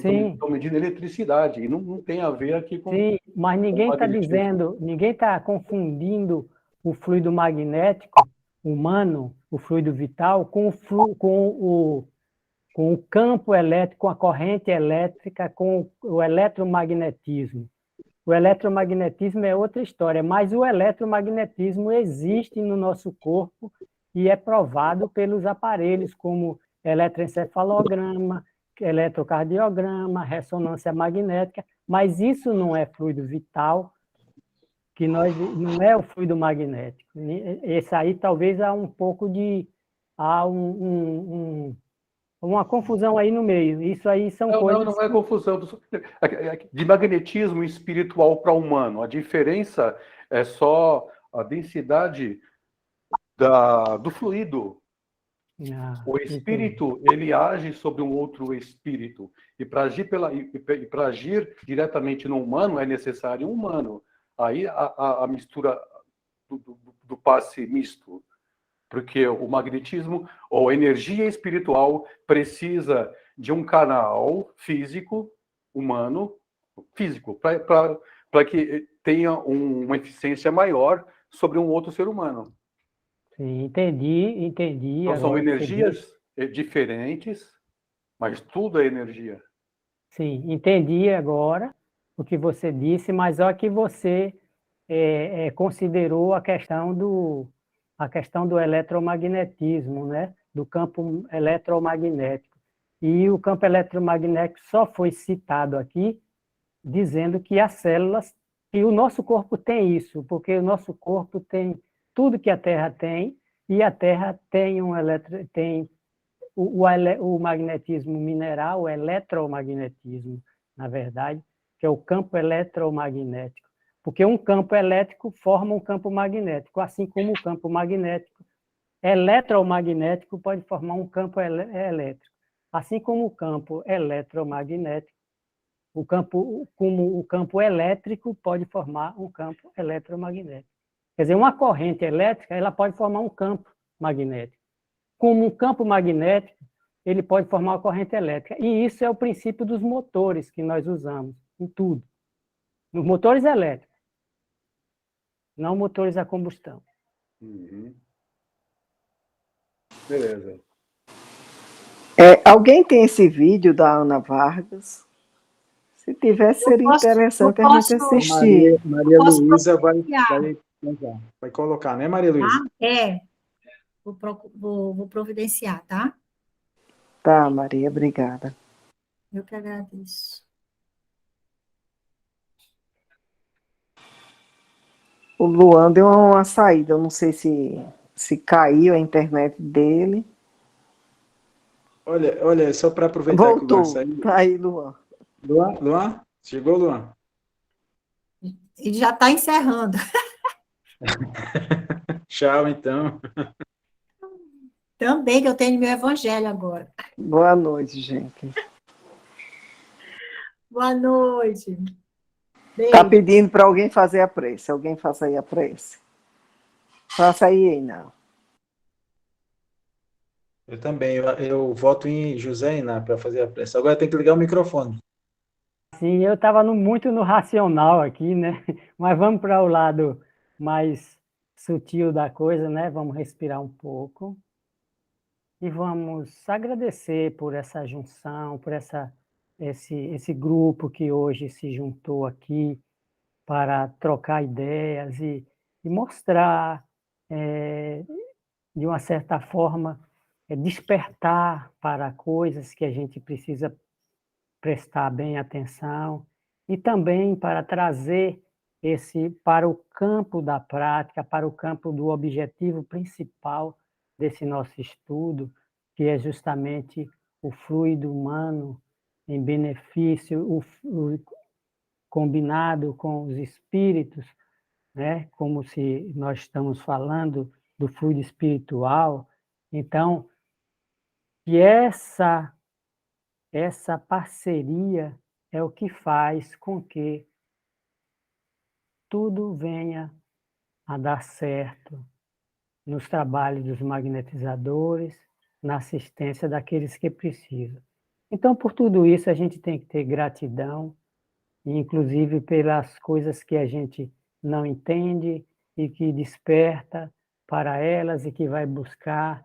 medindo eletricidade, e não tem a ver aqui com... Sim, mas ninguém está confundindo o fluido magnético humano, o fluido vital, com o campo elétrico, com a corrente elétrica, com o eletromagnetismo. O eletromagnetismo é outra história, mas o eletromagnetismo existe no nosso corpo e é provado pelos aparelhos como eletroencefalograma, eletrocardiograma, ressonância magnética, mas isso não é fluido vital, não é o fluido magnético. Esse aí talvez há um pouco de... uma confusão aí no meio. Isso aí são coisas... Não é confusão. De magnetismo espiritual para humano, a diferença é só a densidade do fluido. O espírito, ele age sobre um outro espírito. E para agir diretamente no humano, é necessário um humano. Aí a mistura do passe misto. Porque o magnetismo, ou a energia espiritual, precisa de um canal físico, humano, físico, para que tenha uma eficiência maior sobre um outro ser humano. Sim, entendi. Então, são energias diferentes, mas tudo é energia. Sim, entendi agora o que você disse, mas olha que você considerou a questão do eletromagnetismo, né? Do campo eletromagnético. E o campo eletromagnético só foi citado aqui dizendo que as células, que o nosso corpo tem isso, porque o nosso corpo tem tudo que a Terra tem, e a Terra tem o magnetismo mineral, o eletromagnetismo, na verdade, que é o campo eletromagnético. Porque um campo elétrico forma um campo magnético, assim como o campo magnético eletromagnético pode formar um campo elétrico. Assim como o campo eletromagnético, como o campo elétrico pode formar um campo eletromagnético. Quer dizer, uma corrente elétrica ela pode formar um campo magnético. Como um campo magnético, ele pode formar uma corrente elétrica. E isso é o princípio dos motores que nós usamos em tudo. Nos motores elétricos, não motores a combustão. Uhum. Beleza. Alguém tem esse vídeo da Ana Vargas? Se tiver, seria interessante a gente assistir. Maria Luísa vai colocar, né, Maria Luísa? Vou providenciar, tá? Tá, Maria, obrigada. Eu que agradeço. O Luan deu uma saída, eu não sei se caiu a internet dele. Olha, só para aproveitar que o Luan Voltou, saiu. tá aí, Luan. Luan? Chegou, Luan? Ele já está encerrando. Tchau, então. Também que eu tenho meu evangelho agora. Boa noite, gente. Boa noite. Tá Beijo. pedindo para alguém fazer a prece. Alguém faça aí a prece. Faça aí, Einá. Eu também. Eu voto em José Iná para fazer a prece. Agora tem que ligar o microfone. Sim, eu estava muito no racional aqui, né? Mas vamos para o lado mais sutil da coisa, né? Vamos respirar um pouco e vamos agradecer por essa junção, por esse grupo que hoje se juntou aqui para trocar ideias e mostrar, de uma certa forma, despertar para coisas que a gente precisa prestar bem atenção e também para trazer esse para o campo da prática, para o campo do objetivo principal desse nosso estudo, que é justamente o fluido humano em benefício, o combinado com os espíritos, né? Como se nós estamos falando do fluido espiritual. Então, que essa parceria é o que faz com que tudo venha a dar certo nos trabalhos dos magnetizadores, na assistência daqueles que precisam. Então, por tudo isso, a gente tem que ter gratidão, inclusive pelas coisas que a gente não entende e que desperta para elas e que vai buscar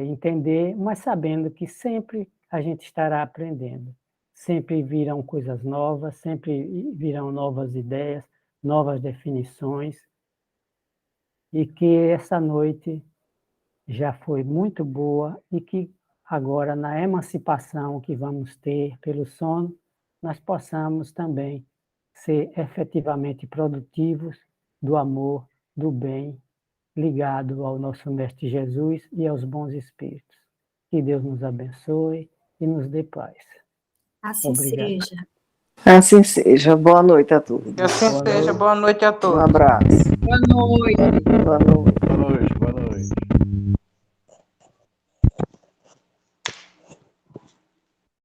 entender, mas sabendo que sempre a gente estará aprendendo. Sempre virão coisas novas, sempre virão novas ideias, novas definições, e que essa noite já foi muito boa e que agora, na emancipação que vamos ter pelo sono, nós possamos também ser efetivamente produtivos do amor, do bem, ligado ao nosso Mestre Jesus e aos bons espíritos. Que Deus nos abençoe e nos dê paz. Assim Obrigado. seja. Assim seja. Boa noite a todos. Que assim seja. Boa noite a Um todos. abraço. Boa noite. Boa noite. Boa noite, boa noite.